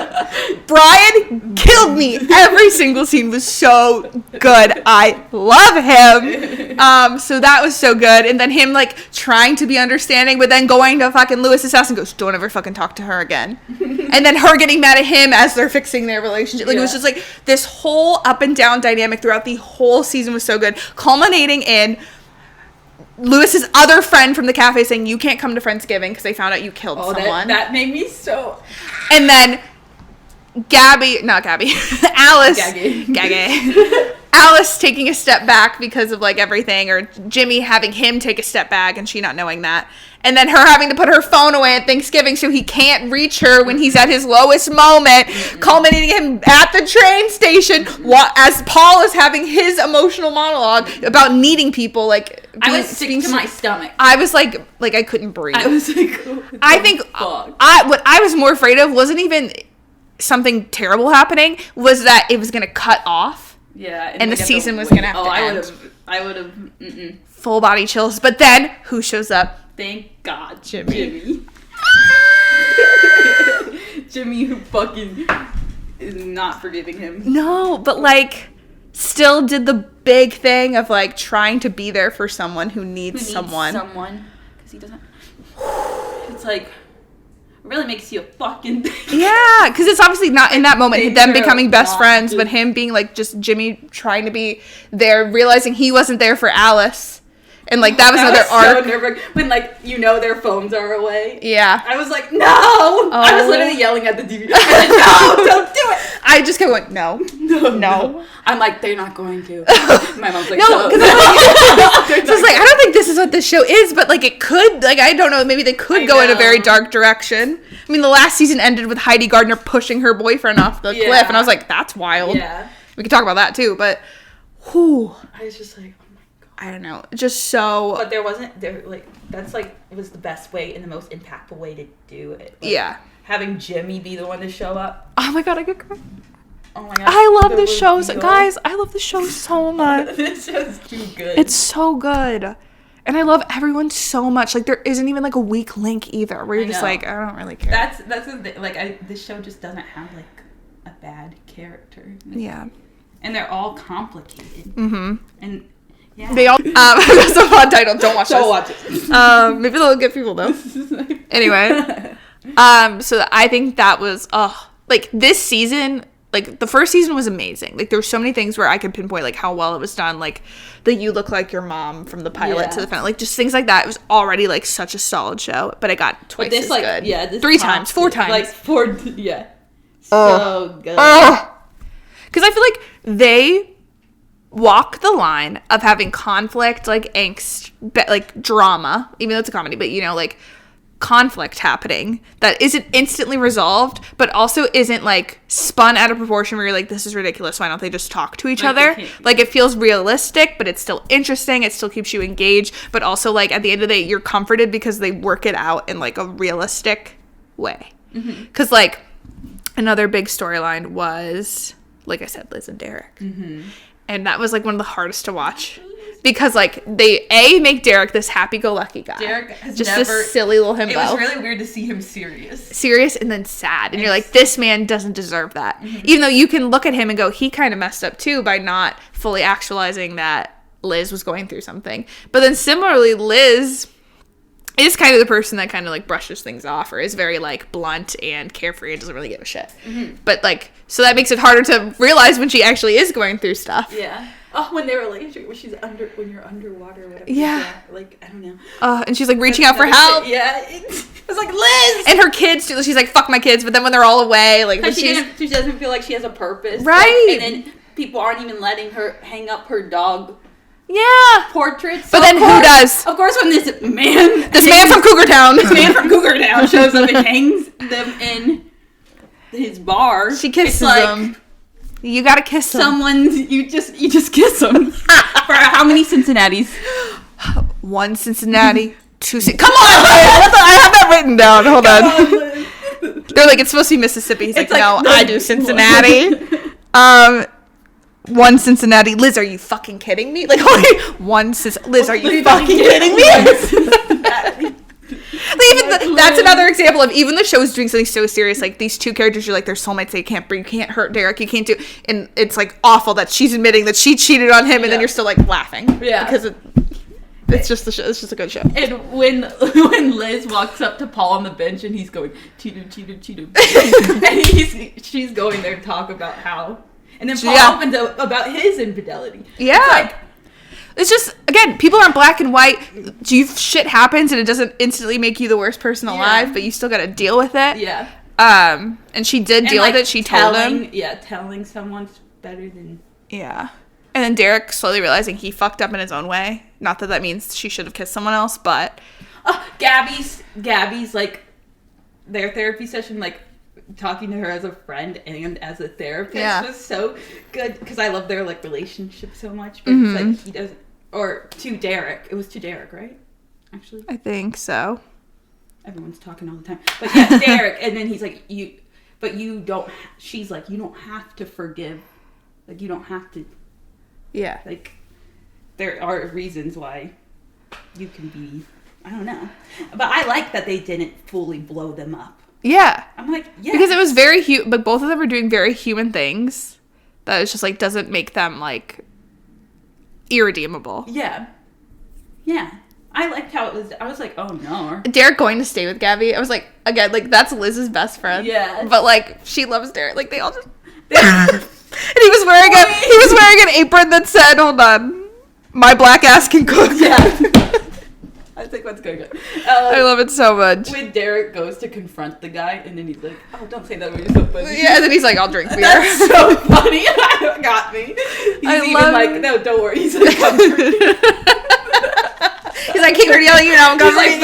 Brian killed me. Every single scene was so good. I love him. So that was so good. And then him, like, trying to be understanding, but then going to fucking Lewis's house and goes, don't ever fucking talk to her again. And then her getting mad at him as they're fixing their relationship. Like, it was just, like, this whole up and down dynamic throughout the whole season was so good. Culminating in Lewis's other friend from the cafe saying, you can't come to Friendsgiving because they found out you killed someone. That made me so... And then Alice taking a step back because of, like, everything, or Jimmy having him take a step back and she not knowing that. And then her having to put her phone away at Thanksgiving so he can't reach her when he's at his lowest moment, culminating him at the train station as Paul is having his emotional monologue about needing people, like... I was sick to my stomach. I was like I couldn't breathe. I was like, I think what I was more afraid of wasn't even something terrible happening, was that it was going to cut off. Yeah. And the season was going to have to end. I would have. Full body chills. But then, who shows up? Thank God. Jimmy. Jimmy, who fucking is not forgiving him. No, but, like, still did the big thing of, like, trying to be there for someone who needs someone. Because he doesn't. It's like, it really makes you a fucking thing. Yeah, because it's obviously not in that moment them becoming best friends, but him being, like, just Jimmy trying to be there, realizing he wasn't there for Alice. And, like, that was another arc. So when, like, their phones are away. Yeah. I was like, no! Oh. I was literally yelling at the TV. No, don't do it! I just kept going, no. I'm like, they're not going to. My mom's like, no. Because so it's like, I don't think this is what this show is, but, like, it could. Like, I don't know. Maybe they could go in a very dark direction. I mean, the last season ended with Heidi Gardner pushing her boyfriend off the cliff, and I was like, that's wild. Yeah. We could talk about that, too, but, whew. I was just like, I don't know, just so... But that's, like, it was the best way and the most impactful way to do it. Like, yeah. Having Jimmy be the one to show up. Oh, my God, I could cry. Oh, my God. I love this show. Guys, I love this show so much. This show's too good. It's so good. And I love everyone so much. Like, there isn't even, like, a weak link either, where you're just like, I don't really care. That's the thing. Like, this show just doesn't have, like, a bad character. Yeah. And they're all complicated. Mm-hmm. And... Yeah. They all that's a fun title. Don't watch it. Maybe they'll get people though. Anyway, so I think that was like this season. Like the first season was amazing. Like there were so many things where I could pinpoint like how well it was done. Like the "You Look Like Your Mom" from the pilot to the finale. Like just things like that. It was already like such a solid show, but it got twice as good. Yeah, this 3 times, 4 times. Like 4. Yeah. So good. Because I feel like they walk the line of having conflict, like angst, like drama, even though it's a comedy, but like conflict happening that isn't instantly resolved, but also isn't like spun out of proportion where you're like, this is ridiculous, why don't they just talk to each other? Like it feels realistic, but it's still interesting, it still keeps you engaged, but also like at the end of the day, you're comforted because they work it out in like a realistic way. Because like another big storyline was, like I said, Liz and Derek. And that was, like, one of the hardest to watch. because like they make Derek this happy-go-lucky guy. Derek has just never, this silly little himbo. It was really weird to see him serious And then sad, and you're like, this man doesn't deserve that. Even though you can look at him and go, he kind of messed up too by not fully actualizing that Liz was going through something. But then similarly, Liz is kind of the person that kind of like brushes things off, or is very like blunt and carefree and doesn't really give a shit. But like, so that makes it harder to realize when she actually is going through stuff. Yeah. Oh, when they were laser, when you're underwater or whatever. Yeah. Like, I don't know. And she's like reaching out for help. Yeah. It was like, Liz! And her kids too. She's like, fuck my kids. But then when they're all away, like, when she doesn't feel like she has a purpose. Right. Like, and then people aren't even letting her hang up her dog. Yeah. Portraits. But then who does? Of course, when this man from Cougar Town. This man from Cougar Town shows up and hangs them in his bar. She kisses him. You gotta kiss them. You just kiss them. For how many Cincinnatis? 1 Cincinnati, 2 Come on! I have that written down. Hold on. They're like, it's supposed to be Mississippi. He's like, no, I do Cincinnati. 1 Cincinnati. Liz, are you fucking kidding me? Like, Liz, are you fucking kidding me? That's another example of even the show's doing something so serious. Like, these two characters, you're like, they're soulmates. They can't break. You can't hurt Derek. You can't do. And it's like awful that she's admitting that she cheated on him, and then you're still like laughing. Yeah, because it's just the show. It's just a good show. And when Liz walks up to Paul on the bench and he's going cheated, and she's going there to talk about how, and then Paul opens up about his infidelity. Yeah. It's just, again, people aren't black and white. Shit happens and it doesn't instantly make you the worst person alive, but you still got to deal with it. Yeah. And she did deal with it. She told him. Yeah, telling someone's better than. Yeah. And then Derek slowly realizing he fucked up in his own way. Not that means she should have kissed someone else, but. Gabby's like, their therapy session, like, talking to her as a friend and as a therapist was so good, because I love their like relationship so much. But it's like he doesn't, or to Derek. It was to Derek, right? Actually, I think so. Everyone's talking all the time, but yeah, Derek. And then he's like, you don't. She's like, you don't have to forgive. Like, you don't have to. Yeah. Like, there are reasons why you can be. I don't know, but I like that they didn't fully blow them up. Yeah. I'm like, yeah. Because it was very but both of them were doing very human things that it's just like doesn't make them like irredeemable. Yeah. Yeah. I liked how it was. I was like, oh no. Derek going to stay with Gabby. I was like, again, like that's Liz's best friend. Yeah. But like she loves Derek. Like they all just and he was wearing an apron that said, hold on, my black ass can cook. Yeah. I think what's going on. I love it so much. When Derek goes to confront the guy, and then he's like, "Oh, don't say that when you're so funny." Yeah, and then he's like, "I'll drink beer." That's so funny. Got me. He's like, "No, don't worry." He's like, he's like, "Keep her yelling, you know, I'm coming."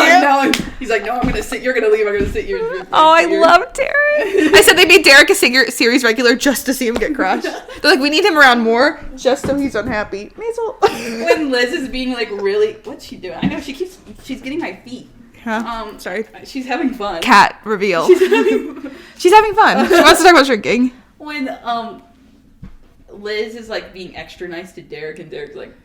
He's like, "No, I'm gonna sit. You're gonna leave. I'm gonna sit here and drink." Oh, I love Derek. I said they made Derek a series regular just to see him get crushed. They're like, we need him around more just so he's unhappy. May as well. When Liz is being like, really, what's she doing? I know she's getting my feet. Huh? Sorry. She's having fun. Cat reveal. She's having fun. She wants to talk about drinking. When Liz is like being extra nice to Derek, and Derek's like,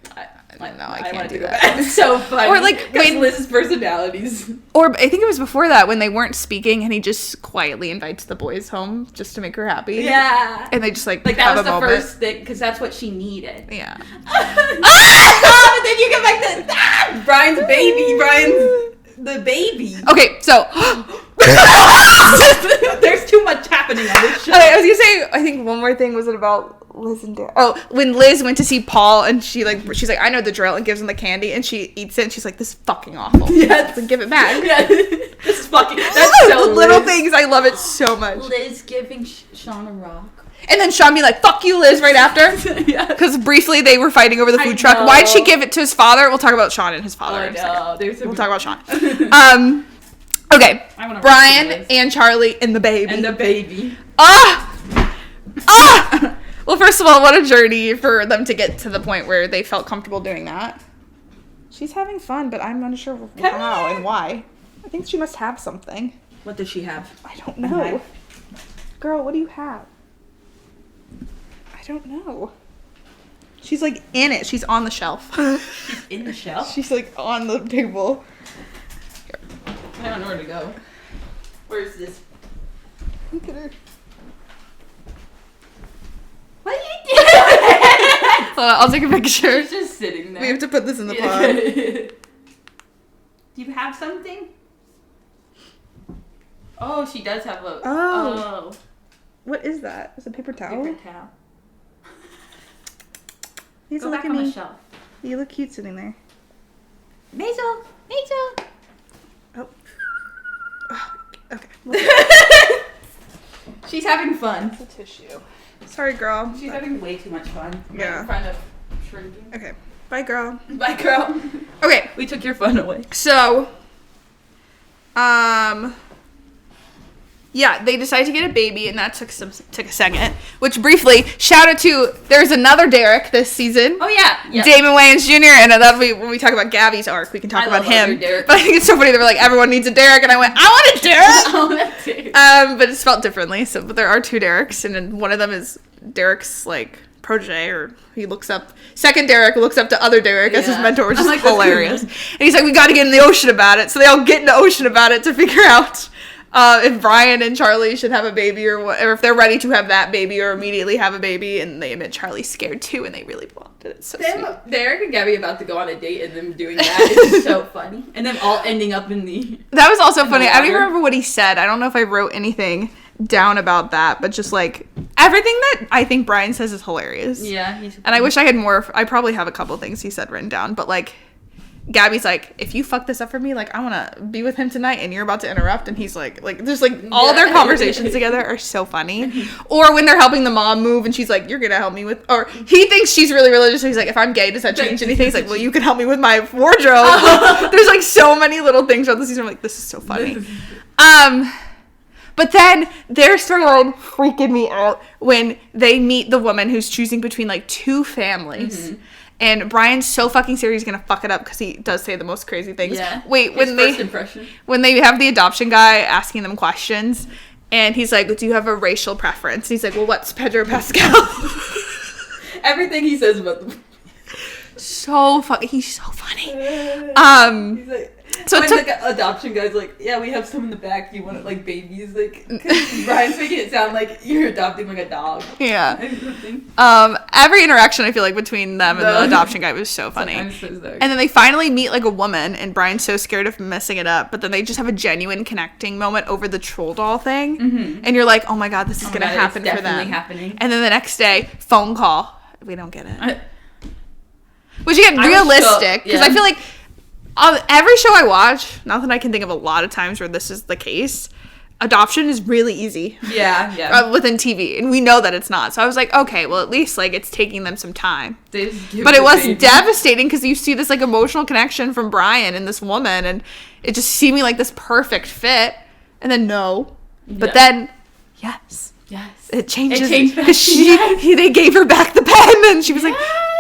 I can't do that. It's so funny. Or like when Liz's personalities. Or I think it was before that when they weren't speaking, and he just quietly invites the boys home just to make her happy. Yeah. And they just like that have was a the moment. first thing, because that's what she needed. Yeah. But then you get back to Brian's the baby. Okay, so there's too much happening on this show. Okay, I was gonna say, I think one more thing was it about Liz and Derek. Oh, when Liz went to see Paul and she's like, I know the drill, and gives him the candy, and she eats it, and she's like, this is fucking awful. Yes. Like, give it back. Yeah. This is fucking. That's so little things. I love it so much. Liz giving Sean a rock. And then Sean be like, fuck you, Liz, right after. Yeah. Because briefly they were fighting over the food truck. Why'd she give it to his father? We'll talk about Sean and his father in a second. We'll talk about Sean. Okay. Brian and Charlie and the baby. Well, first of all, what a journey for them to get to the point where they felt comfortable doing that. She's having fun, but I'm unsure how and why. I think she must have something. What does she have? I don't know. Girl, what do you have? I don't know. She's like in it. She's on the shelf. She's in the shelf? She's like on the table. I don't know where to go. Where's this? Look at her. What are you doing? Hold on, I'll take a picture. She's just sitting there. We have to put this in the pod. Do you have something? Oh, she does have a... Oh. What is that? Is it paper towel? Paper towel. Hazel, Go look back at on me. the shelf. You look cute sitting there. Maisel! Maisel! Oh. Okay. She's having fun. It's a tissue. Sorry, girl. She's having way too much fun. Yeah. In front of shrinking. Okay. Bye, girl. Bye, girl. Okay. We took your fun away. So, yeah, they decided to get a baby, and that took a second. Which, briefly, shout out to, there's another Derek this season. Oh, yeah. Yep. Damon Wayans Jr., and that'll be, when we talk about Gabby's arc, we can talk about him. Derek. But I think it's so funny, they were like, everyone needs a Derek, and I went, I want a Derek! I want a Derek. But it's spelled differently, but there are two Dereks, and then one of them is Derek's, like, protege, or he looks up, second Derek looks up to other Derek as his mentor, which is like, hilarious. And he's like, we gotta get in the ocean about it. So they all get in the ocean about it to figure out if Brian and Charlie should have a baby or if they're ready to have that baby or immediately have a baby. And they admit Charlie's scared too, and they really wanted it. It's so sweet. Derek and Gabby about to go on a date and them doing that is so funny. And them all ending up in the... That was also funny. I don't even remember what he said. I don't know if I wrote anything down about that, but just like everything that I think Brian says is hilarious. Yeah. And I wish I had more. I probably have a couple things he said written down, but like Gabby's like, if you fuck this up for me, like I want to be with him tonight and you're about to interrupt, and he's like just like all their conversations together are so funny. Or when they're helping the mom move and she's like, you're gonna help me with, or he thinks she's really religious, so he's like, if I'm gay, does that change anything? He's like, well, you can help me with my wardrobe. There's like so many little things throughout the season. I'm like, this is so funny. But then their storyline freaking me out when they meet the woman who's choosing between like two families. Mm-hmm. And Brian's so fucking serious he's gonna fuck it up because he does say the most crazy things. Yeah. Wait, His first impression. When they have the adoption guy asking them questions, and he's like, do you have a racial preference? And he's like, well, what's Pedro Pascal? Everything he says about them. So funny. He's so funny. He's like, so when the adoption guy's like, yeah, we have some in the back. You want it like babies, like Brian's making it sound like you're adopting like a dog. Yeah. Every interaction I feel like between them and the adoption guy was so funny. And then they finally meet like a woman, and Brian's so scared of messing it up, but then they just have a genuine connecting moment over the troll doll thing, and you're like, oh my god, this is gonna happen for them. Happening. And then the next day, phone call. We don't get it. Which again, realistic, because I feel like every show I watch, not that I can think of a lot of times where this is the case, adoption is really easy. Yeah. Within TV, and we know that it's not. So I was like, okay, well at least like it's taking them some time. But it was devastating because you see this like emotional connection from Brian and this woman, and it just seeming like this perfect fit, and then no, but then yes. It changes because they gave her back the pen, and she was like,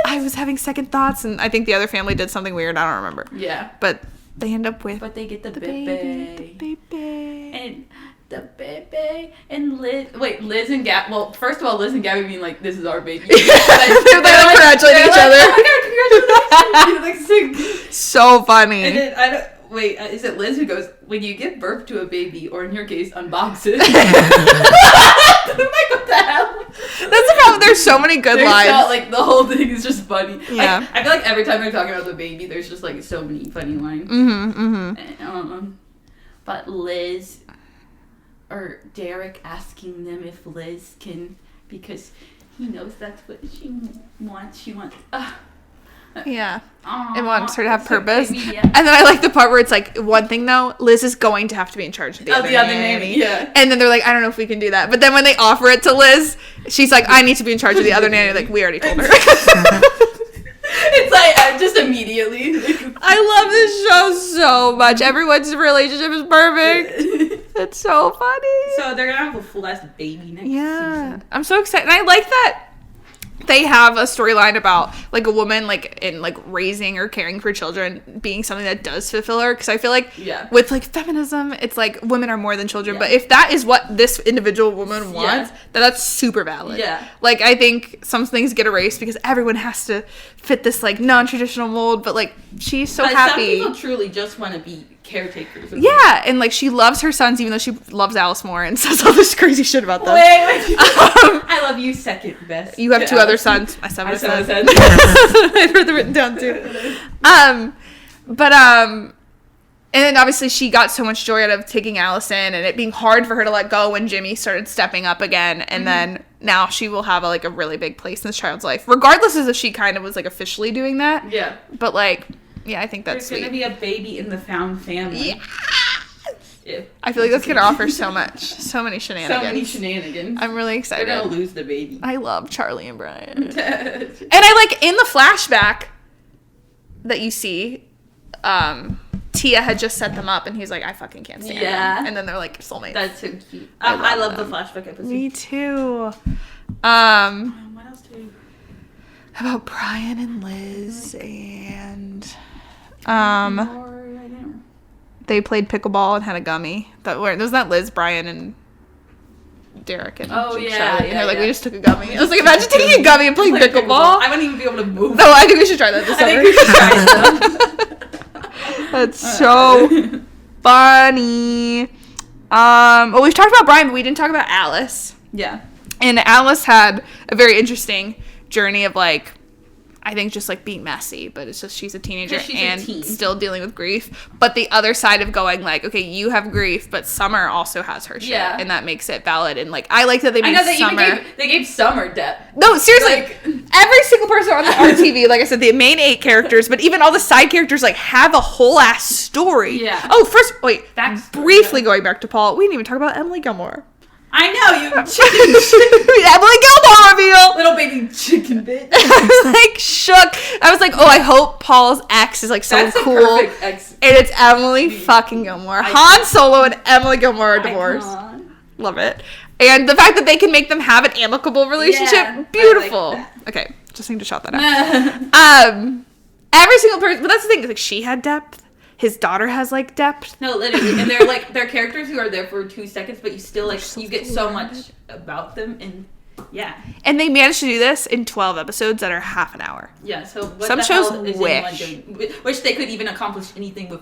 I was having second thoughts, and I think the other family did something weird. I don't remember. Yeah. But they end up with. But they get the baby. And the baby. And Liz and Gabby. Well, first of all, Liz and Gabby being like, this is our baby. They're like congratulating each other. Oh my god, congratulations. So funny. And then is it Liz who goes, when you give birth to a baby, or in your case, unboxes? I'm like, what the hell? That's the problem. There's so many good lines. Like, the whole thing is just funny. Yeah. I feel like every time they're talking about the baby, there's just, like, so many funny lines. But Liz, or Derek asking them if Liz can, because he knows that's what she wants. She wants... Yeah. It wants her to have purpose. Baby, yeah. And then I like the part where it's like, one thing though, Liz is going to have to be in charge of the other nanny. Yeah. And then they're like, I don't know if we can do that. But then when they offer it to Liz, she's like, I need to be in charge of the other nanny. Like, we already told her. It's like, just immediately. I love this show so much. Everyone's relationship is perfect. It's so funny. So they're going to have a full-ass baby next season. I'm so excited. And I like that they have a storyline about like a woman like in like raising or caring for children being something that does fulfill her, because I feel like with like feminism it's like women are more than children, but if that is what this individual woman wants, then that's super valid. Like I think some things get erased because everyone has to fit this like non-traditional mold, but like she's so happy. Some people truly just want to be caretakers. And like she loves her sons even though she loves Alice more and says all this crazy shit about them. Wait. I love you second best. You have two other sons. I said I heard them written down too. And then obviously she got so much joy out of taking Allison and it being hard for her to let go when Jimmy started stepping up again. And then now she will have a really big place in this child's life, regardless as if she kind of was like officially doing that. Yeah. But like, yeah, I think that's There's going to be a baby in the found family. Yeah. I feel like that's going to offer so much. So many shenanigans. I'm really excited. They're going to lose the baby. I love Charlie and Brian. And I like, in the flashback that you see, Tia had just set them up and he's like, I fucking can't stand them. And then they're like soulmates. That's so cute. I love the flashback episode. Me too. What else do we... How about Brian and Liz and... they played pickleball and had a gummy. Was that Liz, Brian, and Derek and Charlie? And they're like, we just took a gummy. I was like, imagine taking a gummy and playing pickleball. I wouldn't even be able to move. No, I think we should try that this summer. I think we should try it. That's so funny. Well, we've talked about Brian, but we didn't talk about Alice. Yeah. And Alice had a very interesting journey of like, I think just like being messy, but it's just she's a teenager and still dealing with grief. But the other side of going like, okay, you have grief, but Summer also has her shit, and that makes it valid. And like, I like that they made Summer. They gave Summer depth. No, seriously, like, every single person on the RTV, like I said, the main 8 characters, but even all the side characters like have a whole ass story. Yeah. Oh, briefly going back to Paul, we didn't even talk about Emily Gilmore. I know, you Emily Gilmore reveal! Little baby chicken bitch. I was like shook. I was like, oh, I hope Paul's ex is like so That's cool. A perfect ex. And it's Emily fucking Gilmore. Han Solo and Emily Gilmore are divorced. Love it. And the fact that they can make them have an amicable relationship, beautiful. Like okay, just need to shout that out. Every single person, but that's the thing, like she had depth. His daughter has like depth. No, literally, and they're characters who are there for 2 seconds, but you still like you get so much about them, and and they managed to do this in 12 episodes that are half an hour. Yeah, so what some the shows hell is wish they could even accomplish anything with.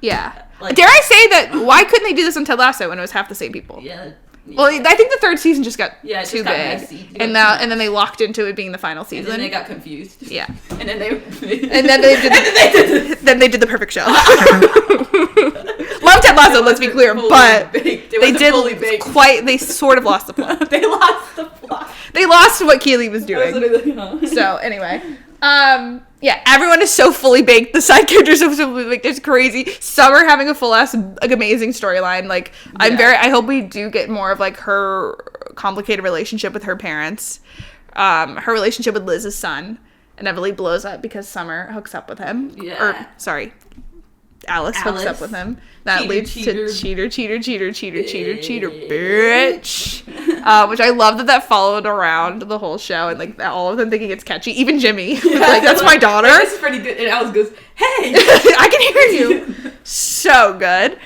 Yeah, like, dare I say that? Why couldn't they do this on Ted Lasso when it was half the same people? Yeah. Well, I think the 3rd season just got too big, messy. And then they locked into it being the final season. And then they got confused. Yeah, and then they did the perfect show. Love Ted Lasso, let's be clear, but they sort of lost the plot. They lost the plot. They lost what Keely was doing. So anyway, everyone is so fully baked. The side characters are so fully baked. It's crazy. Summer having a full ass like amazing storyline. Like I hope we do get more of like her complicated relationship with her parents. Her relationship with Liz's son inevitably blows up because Summer hooks up with him. Yeah. Or sorry, Alice hooks up with him. That leads to cheater, bitch. Which I love that followed around the whole show, and like all of them thinking it's catchy. Even Jimmy, like that's my daughter. This is pretty good. And Alice goes, "Hey, I can hear you." So good.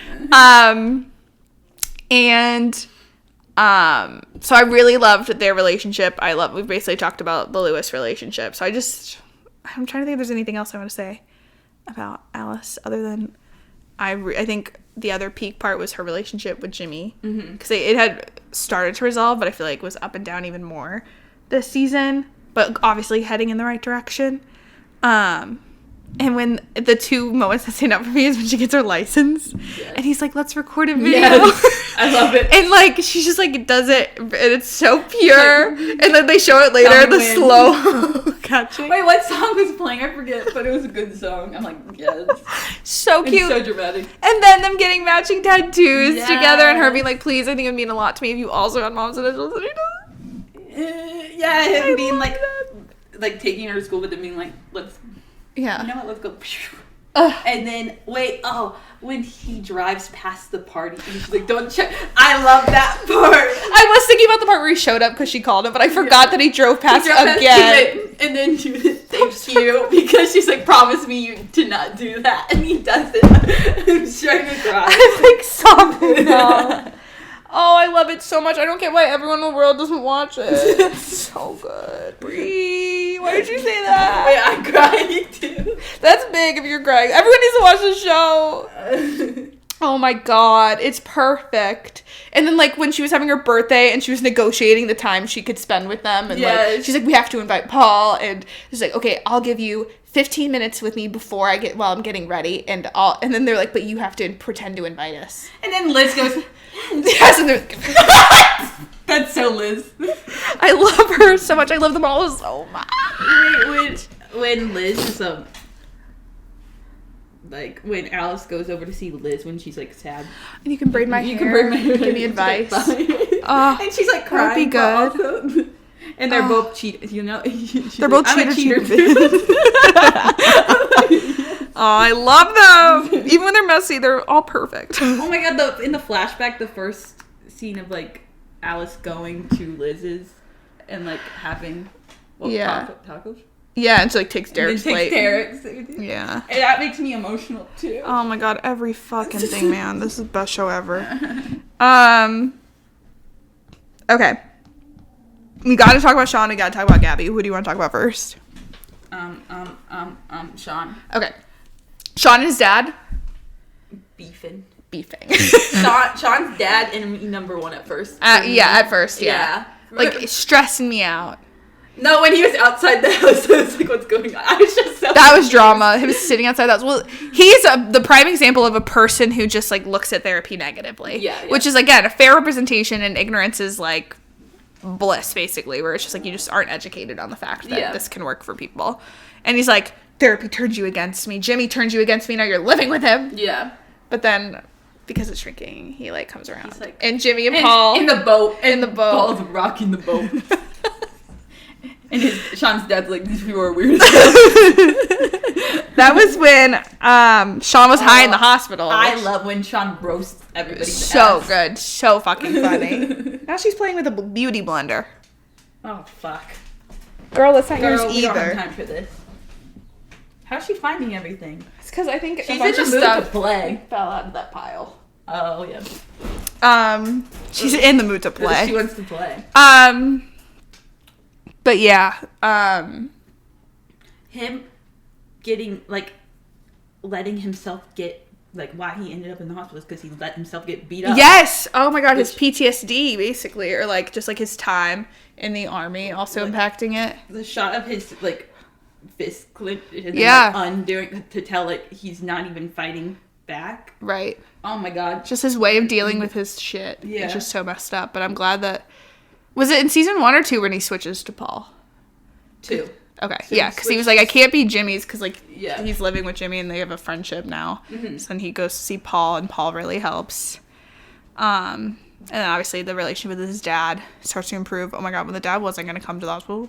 So I really loved their relationship. We've basically talked about the Lewis relationship. So I'm trying to think if there's anything else I want to say about Alice other than I think the other peak part was her relationship with Jimmy, because it had started to resolve, but I feel like it was up and down even more this season, but obviously heading in the right direction. And when the 2 moments that stand out for me is when she gets her license, and he's like, "Let's record a video." Yes, I love it. And like she's just like does it, and it's so pure. And then they show it later, the slow catching. Wait, what song was playing? I forget, but it was a good song. I'm like, yes, so cute, it's so dramatic. And then them getting matching tattoos together, and her being like, "Please, I think it would mean a lot to me if you also had mom's initials." And he does. Him being like taking her to school, but then being like, let's. Yeah. You know what? Let's go. And then, when he drives past the party, and she's like, don't check. I love that part. I was thinking about the part where he showed up because she called him, but I forgot that he drove past again. And then she was thank you, because she's like, promise me to not do that. And he does it. I'm trying to cry. I'm like sobbing now. Oh, I love it so much. I don't get why everyone in the world doesn't watch it. It's so good. Brie, why did you say that? Wait, I'm crying too. That's big if you're crying. Everyone needs to watch the show. Oh my god, it's perfect. And then like when she was having her birthday and she was negotiating the time she could spend with them, and like she's like, we have to invite Paul, and she's like, okay, I'll give you 15 minutes with me before while I'm getting ready, and then they're like, but you have to pretend to invite us. And then Liz goes, yes, and they're like, that's so Liz. I love her so much. I love them all so much. Wait, when Liz is like when Alice goes over to see Liz when she's like sad, and you can braid my hair. You can braid my hair. Give me advice. And she's like crying. That'd be good. And they're both cheaters, you know. They're both like, cheater too. Oh, I love them. Even when they're messy, they're all perfect. Oh my god! In the flashback, the first scene of like Alice going to Liz's and like having tacos. Yeah, and she like takes Derek's plate. Yeah. And that makes me emotional too. Oh my god, every fucking thing, man. This is the best show ever. Okay. We gotta talk about Sean, we gotta talk about Gabby. Who do you want to talk about first? Sean. Okay. Sean and his dad? Beefing. Sean's dad enemy number one at first. At first, yeah. Like, stressing me out. No, when he was outside the house, I was like, what's going on? I was just so That was drama. He was sitting outside the house. Well, he's the prime example of a person who just, like, looks at therapy negatively. Yeah. Which is, again, a fair representation, and ignorance is, like, bliss, basically, where it's just, like, you just aren't educated on the fact that this can work for people. And he's like, therapy turned you against me. Jimmy turned you against me. Now you're living with him. Yeah. But then, because it's shrinking, he, like, comes around. He's like, and Jimmy and Paul. In the boat. Paul's rocking the boat. And Sean's dad's like, these people are weird. That was when Sean was high in the hospital. I love when Sean roasts everybody. So good. So fucking funny. Now she's playing with a beauty blender. Oh, fuck. Girl, that's not yours either. We don't have time for this. How's she finding everything? It's because I think she's in the mood to play. Fell out of that pile. Oh, yeah. She's in the mood to play. She wants to play. But yeah, him getting, like, letting himself get, like, why he ended up in the hospital is because he let himself get beat up. Yes! Oh my god, his PTSD, basically, or, like, just, like, his time in the army also impacting it. The shot of his, like, fist clenched and then, like, undoing, to tell, like, he's not even fighting back. Right. Oh my god. Just his way of dealing with his shit. Yeah. It's just so messed up, but I'm glad that... Was it in season 1 or 2 when he switches to Paul? 2. Okay, so yeah, because he was like, I can't be Jimmy's because, like, he's living with Jimmy and they have a friendship now. Mm-hmm. So then he goes to see Paul, and Paul really helps. And then obviously the relationship with his dad starts to improve. Oh my god, when the dad wasn't going to come to the hospital,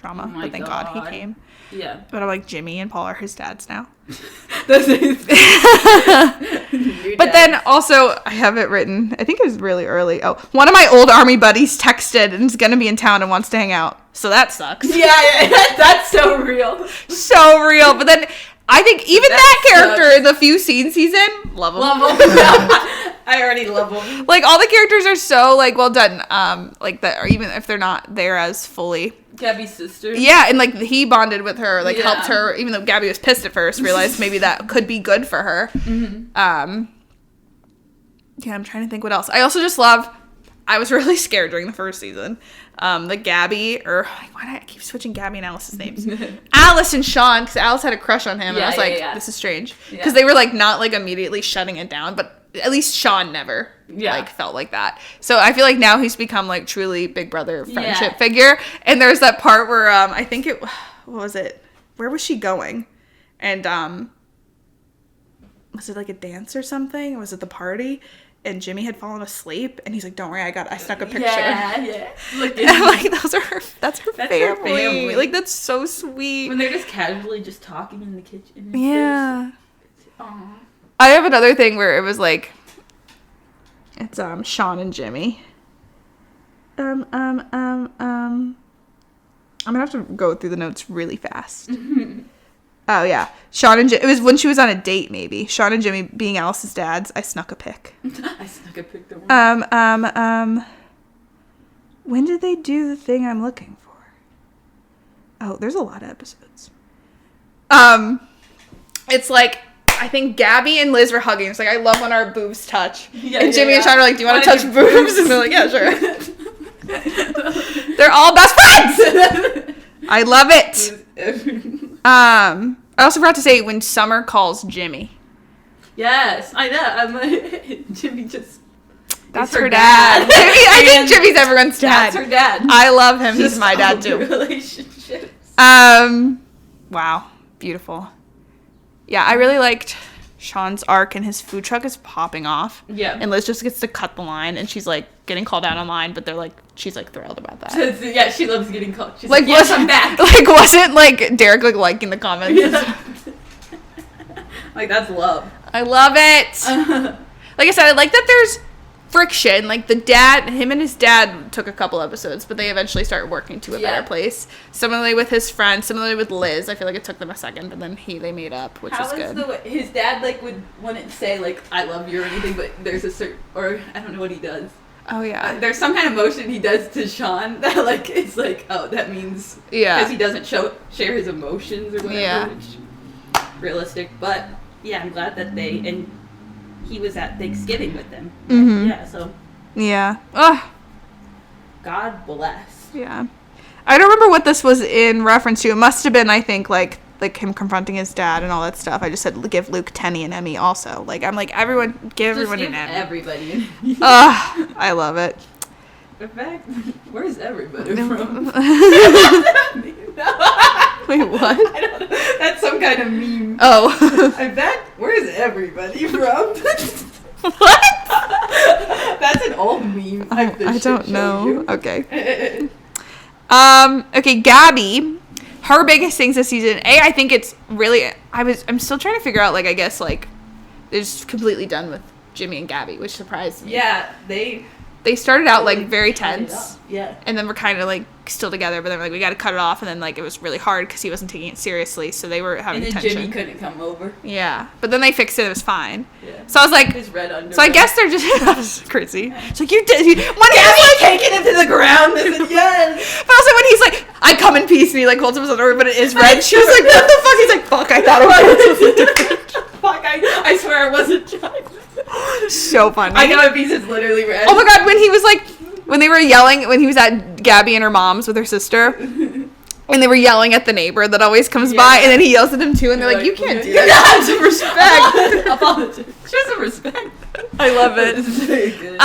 drama. Oh but thank god he came. Yeah. But I'm like, Jimmy and Paul are his dads now. But then also, I have it written, I think it was really early. Oh, one of my old army buddies texted and is going to be in town and wants to hang out. So that sucks. Yeah, that's so real. So real. But then I think even that character in the few scenes he's in, love him. I already love him. Like, all the characters are so, like, well done. Like, that, or even if they're not there as fully. Gabby's sister. Yeah, and, like, he bonded with her, like, helped her, even though Gabby was pissed at first, realized maybe that could be good for her. Mm-hmm. Yeah, I'm trying to think what else. I also just love, I was really scared during the first season. The Gabby, or why do I keep switching Gabby and Alice's names? Alice and Sean, because Alice had a crush on him, and I was like, this is strange. Because they were, like, not, like, immediately shutting it down, but at least Sean never, like, felt like that. So I feel like now he's become, like, truly big brother friendship figure. And there's that part where, I think it, what was it? Where was she going? And, was it, like, a dance or something? Or was it the party? And Jimmy had fallen asleep, and he's like, "Don't worry, I snuck a picture." Yeah. And I'm like, that's her family. Like, that's so sweet. When they're just casually just talking in the kitchen. Yeah. Aww. I have another thing where it was like, it's Sean and Jimmy. I'm gonna have to go through the notes really fast. Oh yeah, Sean and it was when she was on a date, maybe. Sean and Jimmy being Alice's dads. I snuck a pic. I snuck a pic. The one. When did they do the thing I'm looking for? Oh, there's a lot of episodes. It's like, I think Gabby and Liz were hugging. It's like, I love when our boobs touch. Yeah, and Jimmy and Sean are like, do you want to touch boobs? And they're like, yeah, sure. They're all best friends. I love it. I also forgot to say when Summer calls Jimmy. Yes, I know. I'm like, Jimmy just. That's her dad. Jimmy, I think Jimmy's everyone's dad. That's her dad. I love him. He's my dad too. Relationships. Wow, beautiful. Yeah, I really liked Sean's arc, and his food truck is popping off. Yeah. And Liz just gets to cut the line, and she's like getting called out online, but she's like thrilled about that. Yeah, she loves getting called. She's like yes, I'm back. Like, wasn't like Derek like liking the comments? Yeah. Like, that's love. I love it. Like I said, I like that there's friction. Like him and his dad took a couple episodes, but they eventually started working to a better place. Similarly with his friend, similarly with Liz. I feel like it took them a second, but then they made up, which was good. His dad like wouldn't say like I love you or anything, but there's a certain, or I don't know what he does. Oh yeah. There's some kind of motion he does to Sean that like it's like, oh, that means because he doesn't share his emotions or whatever. Yeah. Which, realistic, but yeah, I'm glad that he was at Thanksgiving with them. Mm-hmm. Yeah, so. Yeah. Ugh. God bless. Yeah. I don't remember what this was in reference to. It must have been, I think, like him confronting his dad and all that stuff. I just said give Luke, Tenny, and Emmy also. Like, I'm like, everyone, give everyone an Emmy. Everybody an Emmy. Ugh. I love it. In fact, where's everybody from? Wait, what? I don't know. That's some kind of meme. Oh. I bet. Where's everybody from? What? That's an old meme. I don't know. Okay. Okay, Gabby. Her biggest things this season. I think it's really. I'm still trying to figure out. Like, I guess like they're just completely done with Jimmy and Gabby, which surprised me. Yeah, they started out like very tense. Yeah. And then we're kind of like still together, but then like we got to cut it off, and then like it was really hard because he wasn't taking it seriously, so they were having tension. tension. Jimmy couldn't come over. Yeah, but then they fixed it. It was fine. Yeah. So I was like, his red underwear. So I guess they're just that was crazy. It's like you did. When Gabby's taking him to the ground. Yes. But also when he's like, I come in peace, and he like holds up his underwear, but it is red. She was like, what the fuck? He's like, fuck, I thought it was. Fuck, I swear it wasn't Giants. So funny. I know a piece is literally red. Oh my god, when he was like, when they were yelling, when he was at Gabby and her mom's with her sister, and they were yelling at the neighbor that always comes by, and then he yells at him too, and they're like, you can't do that. Some respect. Apologies. Show some respect. I love it. This is very good.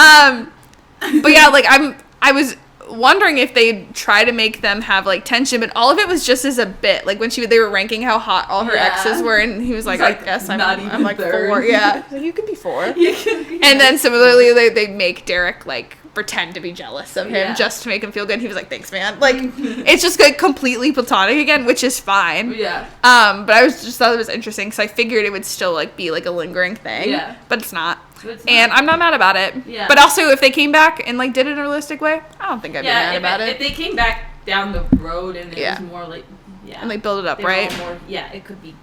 But yeah, like I was wondering if they'd try to make them have like tension, but all of it was just as a bit. Like when they were ranking how hot all her exes were, and he was like, I guess I'm like third. 4. Yeah, like, you can be 4. You can be and then similarly, they make Derek like pretend to be jealous of him just to make him feel good. He was like, thanks, man. Like it's just like completely platonic again, which is fine. Yeah. But I thought it was interesting because I figured it would still like be like a lingering thing. Yeah. But it's not. And I'm not mad about it. Yeah. But also, if they came back and like did it in a realistic way, I don't think I'd be mad about it. If they came back down the road and it was more like, and like build it up, right? It could be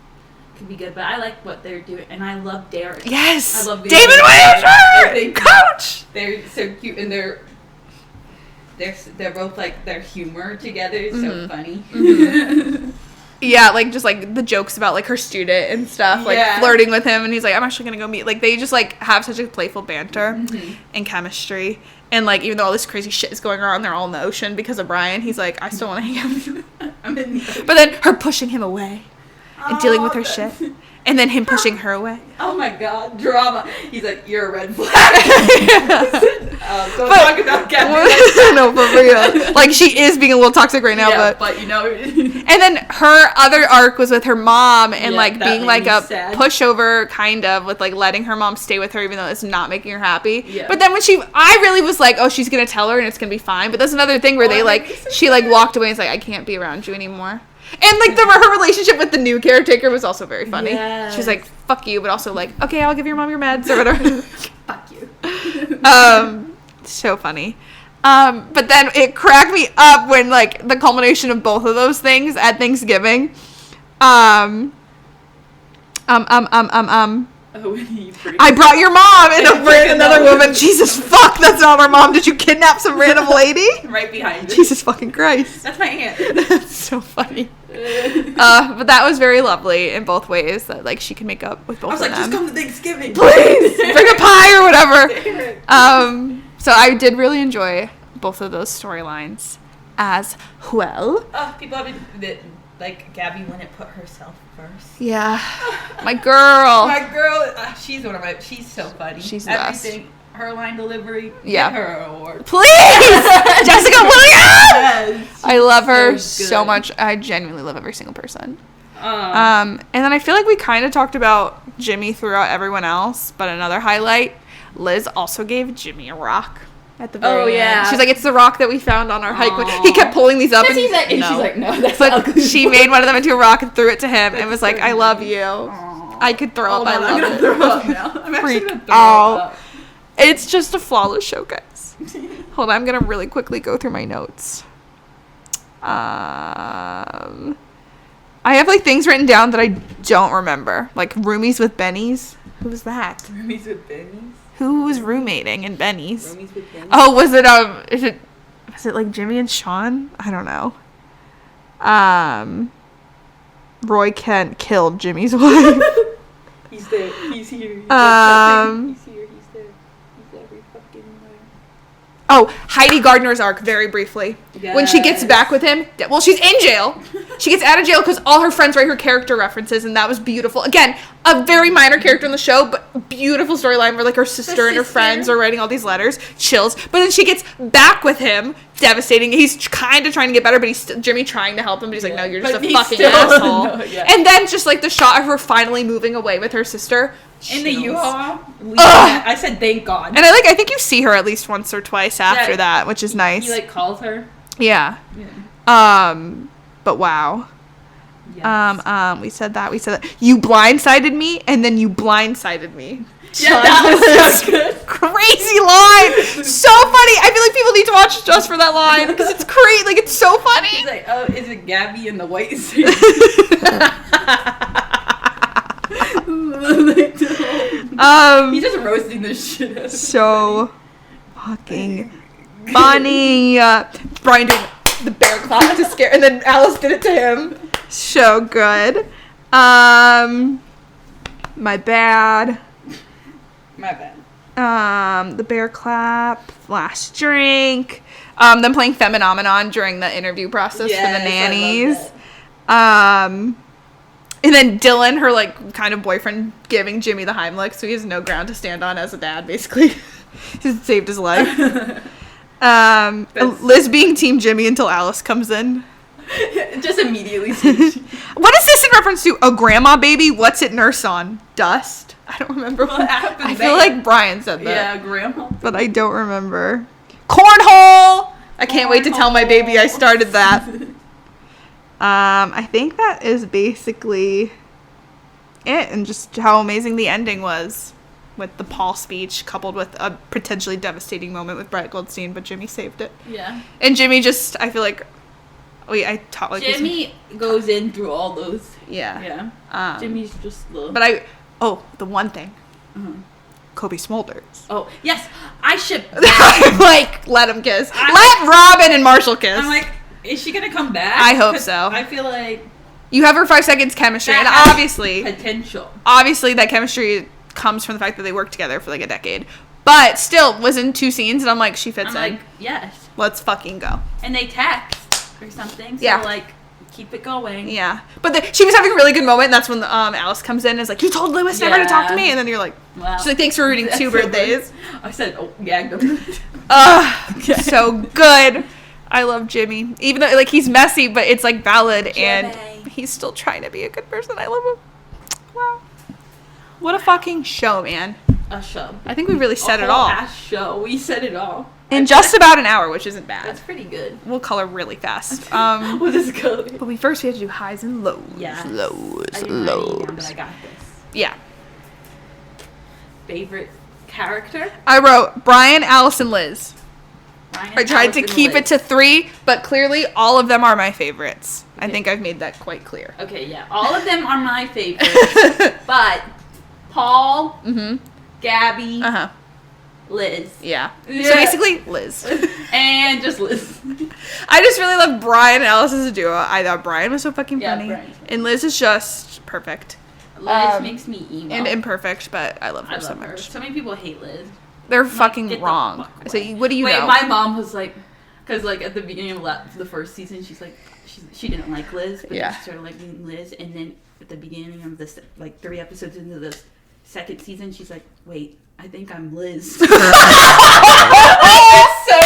good. But I like what they're doing, and I love Derek. Yes. I love David Wager, coach. They're so cute, and they're both like their humor together is so funny. Mm-hmm. Yeah, like just like the jokes about like her student and stuff, like flirting with him, and he's like, I'm actually gonna go meet. Like they just like have such a playful banter and chemistry, and like even though all this crazy shit is going on, they're all in the ocean because of Brian. He's like, I still want to hang out with you. I'm in the ocean. But then her pushing him away and dealing with her shit. And then him pushing her away. Oh my god, drama. He's like, you're a red flag. Don't talk about Gabby. No, but for real. Like, she is being a little toxic right now, but you know. And then her other arc was with her mom and, like, being, like, a sad pushover, kind of, with, like, letting her mom stay with her even though it's not making her happy. Yeah. But then when I really was like, oh, she's gonna tell her and it's gonna be fine. But that's another thing where she, like, walked away and was like, I can't be around you anymore. And, like, her relationship with the new caretaker was also very funny. Yes. She was like, fuck you, but also like, okay, I'll give your mom your meds or whatever. Fuck you. So funny. But then it cracked me up when like the culmination of both of those things at Thanksgiving. Oh, I brought your mom and another woman. Jesus fuck, that's not our mom. Did you kidnap some random lady? Right behind you. Jesus fucking Christ. That's my aunt. That's so funny. But that was very lovely in both ways. That like she can make up with both of them. just come to Thanksgiving. Please bring a pie or whatever. So I did really enjoy both of those storylines as well. People have been like Gabby wouldn't put herself first. Yeah, my girl. She's she's so funny. She's the best. Everything. Her line delivery. Yeah. Get her an award. Please, Jessica Williams. Yes, I love her so so good. much. I genuinely love every single person. And then I feel like we kind of talked about Jimmy throughout everyone else, but another highlight, Liz also gave Jimmy a rock at the very end. She's like, it's the rock that we found on our hike. He kept pulling these up, and she's like, no, that's but ugly. she made one of them into a rock and threw it to him and was like, I love you. I could throw up. I love I'm gonna it. throw up now. I'm actually gonna throw out. up. It's just a flawless show, guys. Hold on, I'm gonna really quickly go through my notes. I have like things written down that I don't remember, like roomies with Bennies. Who was that? Roomies with Bennies. Who was roommating in Bennies? Roomies with Bennies. Oh, was it like Jimmy and Sean? I don't know. Roy Kent killed Jimmy's wife. He's there. He's here. He's Um, here. He's there. He's every fucking where. Oh, Heidi Gardner's arc, very briefly. When she gets back with him, well, she's in jail. She gets out of jail because all her friends write her character references, and that was beautiful. Again, a very minor character in the show, but beautiful storyline where like her sister and her friends are writing all these letters. Chills. But then she gets back with him, devastating. He's kind of trying to get better, but he's Jimmy trying to help him, but he's like, no, you're just a fucking asshole. No, yeah. And then just like the shot of her finally moving away with her sister. In the Chills. U-Haul, I said thank God. And I think you see her at least once or twice after that, which is nice. He like calls her. Yeah. Yeah. But wow. Yes. We said that. You blindsided me, and then you blindsided me. Yeah, that was so good. Crazy line. So funny. I feel like people need to watch just for that line because it's crazy. Like it's so funny. He's like, oh, is it Gabby in the white suit? He's just roasting the shit out of So fucking funny. Brian doing the bear clap to scare, and then Alice did it to him. So good. My bad. My bad. The bear clap, last drink, them playing Phenomenon during the interview process for the nannies. And then Dylan, her like kind of boyfriend, giving Jimmy the Heimlich, so he has no ground to stand on as a dad, basically. He's saved his life. Liz being Team Jimmy until Alice comes in. Just immediately. What is this in reference to? A grandma baby? What's it nurse on? Dust? I don't remember. What happened I feel like Brian said that. Yeah, grandma. But I don't remember. Cornhole! I can't wait to tell my baby I started that. I think that is basically it, and just how amazing the ending was with the Paul speech coupled with a potentially devastating moment with Brett Goldstein, but Jimmy saved it. Yeah. And Jimmy just, I feel like, I taught like Jimmy goes in through all those. Yeah. Yeah. Jimmy's just the. But the one thing. Kobe Smulders. Oh, yes. I ship. I'm like, let him kiss. Let Robin and Marshall kiss. I'm like, is she gonna come back? I hope so. I feel like you have her 5 seconds chemistry, and that has obviously that chemistry comes from the fact that they worked together for like a decade. But still, was in 2 scenes, and I'm like, she fits in. like, yes. Let's fucking go. And they text or something. So like, keep it going. Yeah. But she was having a really good moment, and that's when Alice comes in and is like, you told Lewis never to talk to me, and then you're like, wow. She's like, thanks for reading 2 birthdays. I said, oh yeah, good. Okay. So good. I love Jimmy, even though like he's messy, but it's like valid, and he's still trying to be a good person. I love him. Wow, what a fucking show, man! A show. I think we really said it all. Ass show. We said it all in just about an hour, which isn't bad. That's pretty good. We'll color really fast. We'll just color. But we have to do highs and lows. Yeah. Lows. I didn't write it down, but I got this. Yeah. favorite character? I wrote Brian, Allison, Liz. Brian, I tried to Allison, keep Liz. it to 3, but clearly all of them are my favorites. Okay. I think I've made that quite clear. Okay, yeah. All of them are my favorites. But Paul, Gabby, Liz. Yeah. So basically, Liz. And just Liz. I just really love Brian and Alice as a duo. I thought Brian was so fucking funny. Brian. And Liz is just perfect. Liz makes me emo. And imperfect, but I love her so her. much. So many people hate Liz. They're Like, fucking wrong. So what do you know? My mom was like, because like at the beginning of the first season, she's like, she didn't like Liz, but then she started liking Liz, and then at the beginning of this, like 3 episodes into the second season, she's like, wait, I think I'm Liz. It's so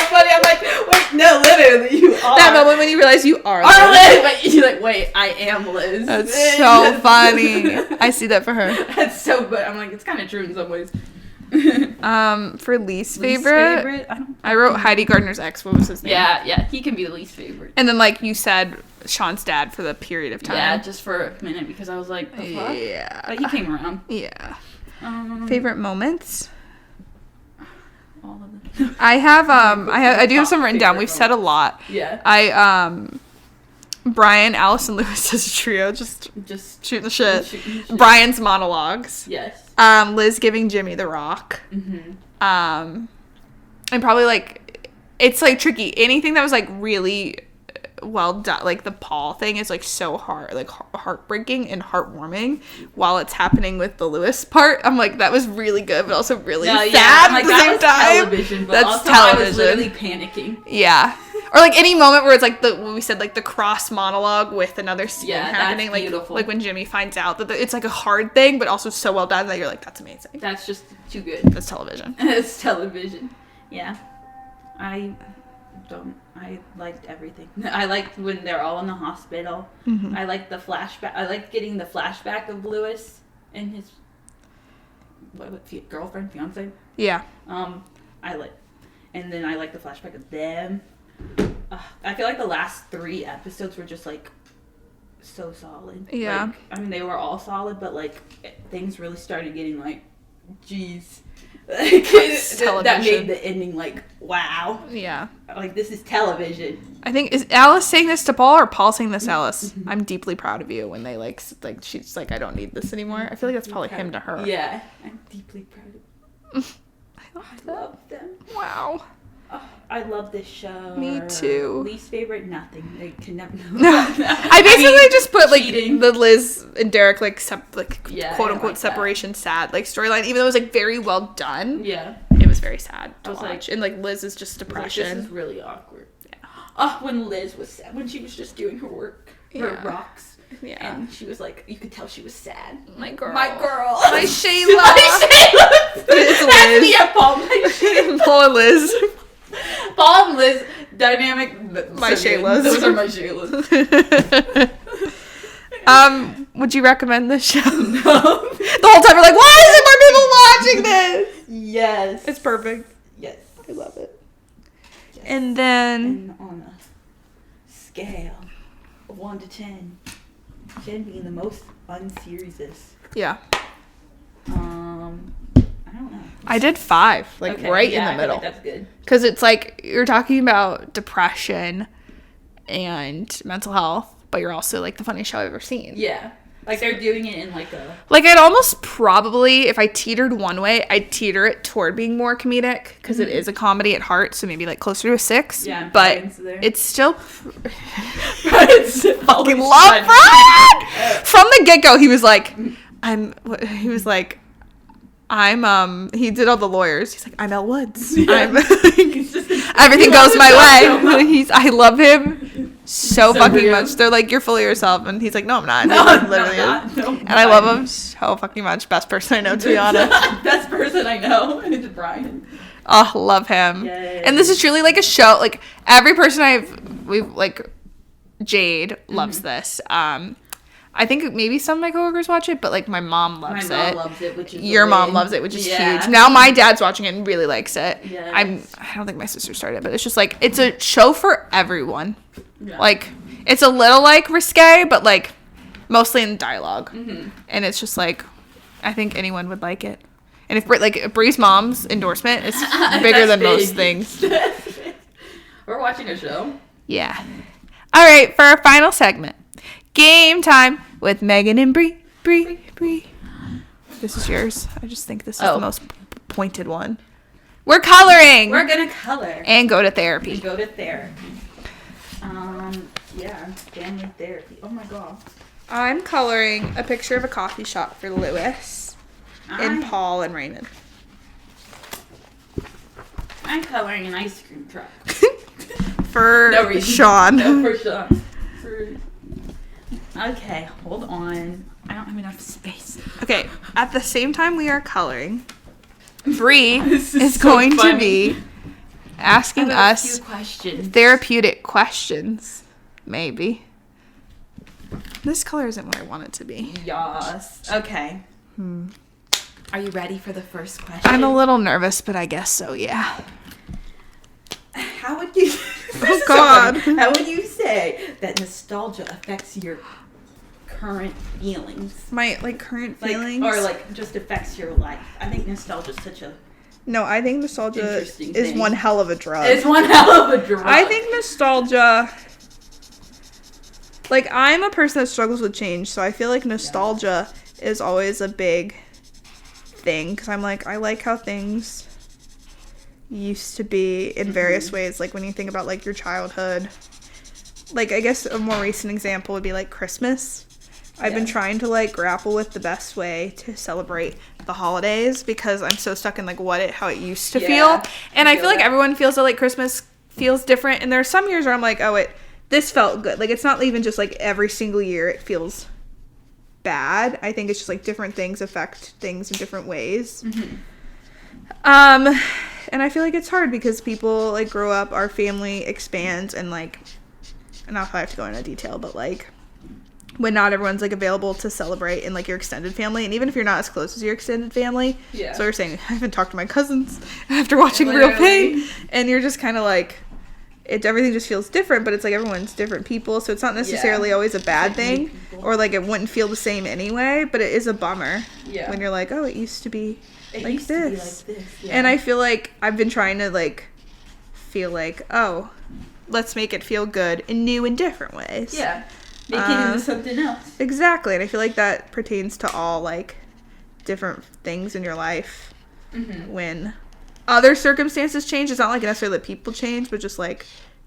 funny. I'm like, wait, no, literally, you are. That moment when you realize you are Liz. But you're like, wait, I am Liz. That's so funny. I see that for her. That's so good. I'm like, it's kind of true in some ways. For least favorite, I wrote Heidi Gardner's ex. What was his name? Yeah, he can be the least favorite. And then, like you said, Sean's dad for the period of time. Yeah, just for a minute because I was like, the fuck? Yeah. But he came around. Yeah. Favorite moments? All of them. I do have some written down. We've said a lot. Yeah. Brian, Alice, and Lewis as a trio, just shooting the shit. Shit. Brian's monologues. Yes. Liz giving Jimmy the rock. Mm-hmm. And probably like, it's like tricky. Anything that was like really well done, like the Paul thing is like so hard, like heartbreaking and heartwarming while it's happening with the Lewis part. I'm like, that was really good, but also really sad at the same time. Television, but that's also television. I was literally panicking. Yeah. Or like any moment where it's like when we said like the cross monologue with another scene happening, that's beautiful. like when Jimmy finds out that it's like a hard thing, but also so well done that you're like, that's amazing. That's just too good. That's television. It's television. Yeah. I liked everything. I liked when they're all in the hospital. Mm-hmm. I liked the flashback. I liked getting the flashback of Lewis and his girlfriend, fiance. Yeah. And then I liked the flashback of them. I feel like the last 3 episodes were just like so solid. Yeah. Like, I mean, they were all solid, but like things really started getting like, geez. Like, that made the ending like, wow. Yeah. Like, this is television. I think, is Alice saying this to Paul or Paul saying this to Alice? Mm-hmm. I'm deeply proud of you when they like she's like, I don't need this anymore. I feel like that's probably him to her. Yeah. I'm deeply proud of I love them. Wow. Oh, I love this show. Me too. Least favorite, nothing. They can never. I basically just put like cheating. the Liz and Derek quote unquote like separation sad like storyline, even though it was like very well done. Yeah. It was very sad to watch. Like, and like Liz is just depression. Like, this is really awkward. Yeah. Oh, when Liz was sad, when she was just doing her work, her rocks. Yeah. And she was like, you could tell she was sad. My girl. My girl. My Shayla. My Shayla. It's Liz. Yeah, Paul. My Shayla. Paul and Liz. Paul and Liz dynamic. My Shaylas. Those are my Shaylas. Would you recommend this show? No. The whole time we're like, why isn't more people watching this? Yes. It's perfect. Yes. I love it. Yes. And then And on a scale of 1 to 10, 10 being the most unseriesous. yeah. I don't know. I did 5, like Okay, right yeah, in the I feel middle. like that's good. Because it's like you're talking about depression and mental health, but you're also like the funniest show I've ever seen. Yeah. Like they're doing it in like a... Like I'd almost probably, if I teetered one way, I'd teeter it toward being more comedic because it is a comedy at heart, so maybe like closer to a 6. Yeah, but it's still... It's fucking love Brian! From the get-go, he was like, he did all the lawyers. He's like, I'm Elle Woods. Yeah. Everything goes my way. I love him so fucking real. much. They're like, you're full of yourself. And he's like, no, I'm not. No, And he literally not. is. No, and I love him so fucking much. Best person I know, to be honest. Best person I know. It's Brian. Oh, love him. Yay. And this is truly like a show. Like every person we've like, Jade loves this. I think maybe some of my coworkers watch it, but like my mom loves it. My mom loves it, which is your mom loves it, which is huge. Now my dad's watching it and really likes it. Yes. I don't think my sister started, but it's just like it's a show for everyone. Yeah. Like it's a little like risque, but like mostly in dialogue, Mm-hmm. and it's just like I think anyone would like it. And And if Bree's mom's endorsement is bigger than most things. We're watching a show. Yeah. All right, for our final segment, game time with Megan and Bree. This is yours. I just think this is the most pointed one. We're coloring. We're gonna color And go to therapy. Yeah, family therapy. Oh my god. I'm coloring a picture of a coffee shop for Lewis and Paul and Raymond. I'm coloring an ice cream truck. For No reason. Sean. No, for Sean. Okay, hold on. I don't have enough space. Okay, at the same time we are coloring, Bree is so going to funny. be asking I have a us few questions. therapeutic questions. Maybe. This color isn't what I want it to be. Yes. Okay. Are you ready for the first question? I'm a little nervous, but I guess so, yeah. How would you... Oh, God. How would you say that nostalgia affects your current feelings? My, current feelings? Or, just affects your life. I think nostalgia is such a... No, I think nostalgia Interesting is thing. one hell of a drug. It's one hell of a drug. I think nostalgia... I'm a person that struggles with change, so I feel like nostalgia is always a big thing, because I'm I like how things used to be in various ways, when you think about, your childhood. I guess a more recent example would be, Christmas. I've been trying to, grapple with the best way to celebrate the holidays, because I'm so stuck in, how it used to feel. And I feel like everyone feels that, Christmas feels different, and there are some years where I'm this felt good. It's not even just every single year it feels bad. I think it's just different things affect things in different ways. And I feel it's hard because people grow up, our family expands, and not if I have to go into detail, but when not everyone's available to celebrate in your extended family, and even if you're not as close as your extended family, so you're saying I haven't talked to my cousins after watching Real Pain, and you're just kind of everything just feels different, but it's everyone's different people, so it's not necessarily always a bad thing, or it wouldn't feel the same anyway, but it is a bummer when you're oh, it used to be this. And I feel I've been trying to feel oh, let's make it feel good in new and different ways. Make it into something else. Exactly, and I feel that pertains to all different things in your life. When other circumstances change, it's not necessarily that people change, but just the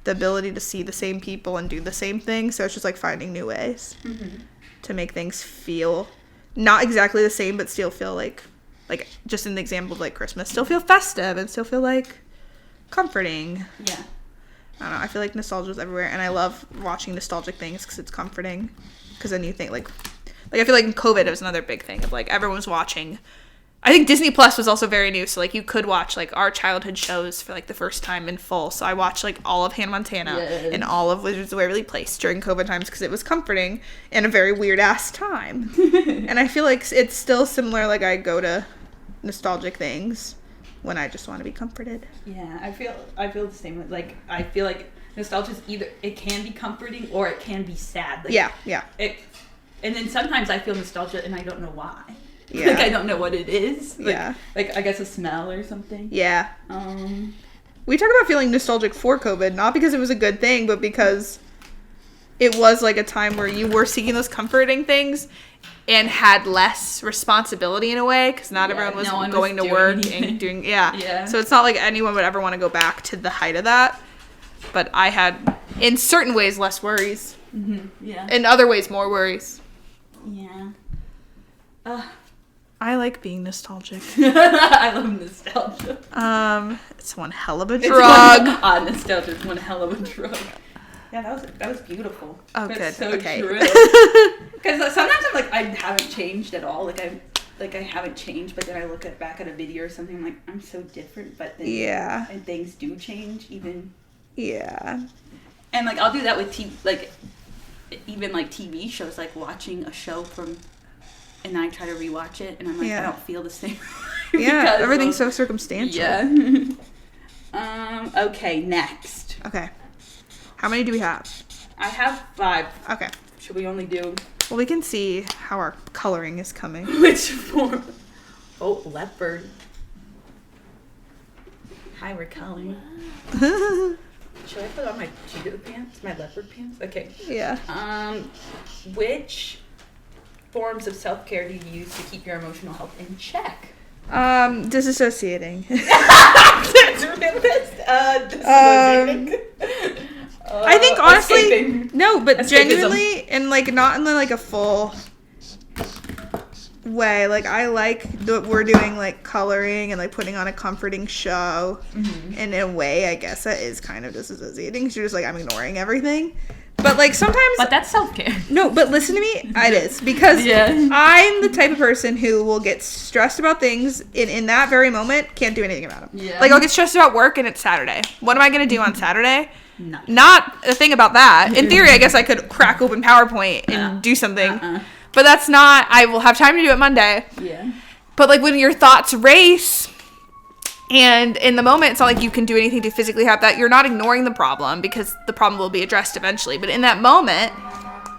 ability to see the same people and do the same thing. So it's just finding new ways to make things feel not exactly the same, but still feel just in the example of Christmas, still feel festive and still feel comforting. Yeah. I don't know, I feel nostalgia is everywhere, and I love watching nostalgic things because it's comforting, because then you think I feel in COVID it was another big thing of everyone was watching. I think Disney Plus was also very new, so you could watch our childhood shows for the first time in full. So I watched all of Hannah Montana and all of Wizards of Waverly Place during COVID times because it was comforting in a very weird ass time. And I feel it's still similar. I go to nostalgic things when I just want to be comforted. Yeah, I feel the same. I feel nostalgia is either it can be comforting or it can be sad. Yeah. And then sometimes I feel nostalgia and I don't know why. Yeah. I don't know what it is. Yeah. I guess a smell or something. Yeah. We talk about feeling nostalgic for COVID, not because it was a good thing, but because it was a time where you were seeking those comforting things and had less responsibility in a way, because not everyone was going to work and doing, So it's not anyone would ever want to go back to the height of that. But I had, in certain ways, less worries. Yeah. In other ways, more worries. Yeah. I like being nostalgic. I love nostalgia. It's one hell of a drug. Nostalgia is one hell of a drug. Yeah, that was beautiful. Oh, That's good. So okay. Because sometimes I'm I haven't changed at all. I haven't changed, but then I look back at a video or something, I'm I'm so different. But then and things do change even. Yeah. And I'll do that with TV, even TV shows, watching a show from. And I try to rewatch it, and I'm I don't feel the same. Yeah, everything's so circumstantial. Yeah. Okay, next. Okay. How many do we have? I have 5. Okay. Should we only do... Well, we can see how our coloring is coming. Which form? Oh, leopard. Hi, we're Kelly. Should I put on my cheetah pants? My leopard pants? Okay. Yeah. Which forms of self-care do you use to keep your emotional health in check? Disassociating. That's disassociating. I think honestly, escaping. no, but Escapism. genuinely, and like not in like a full way. Like I like that we're doing like coloring and like putting on a comforting show. And in a way, I guess that is kind of disassociating because you're just like, I'm ignoring everything. But like sometimes, But that's self-care. no, but listen to me, it is because I'm the type of person who will get stressed about things and in that very moment can't do anything about them. Yeah. Like I'll get stressed about work and it's Saturday. What am I gonna do on Saturday? Nothing. Not a thing about that. In theory, I guess I could crack open PowerPoint and do something. But that's not, I will have time to do it Monday. Yeah. But like when your thoughts race and in the moment, it's not like you can do anything to physically have that. You're not ignoring the problem because the problem will be addressed eventually. But in that moment,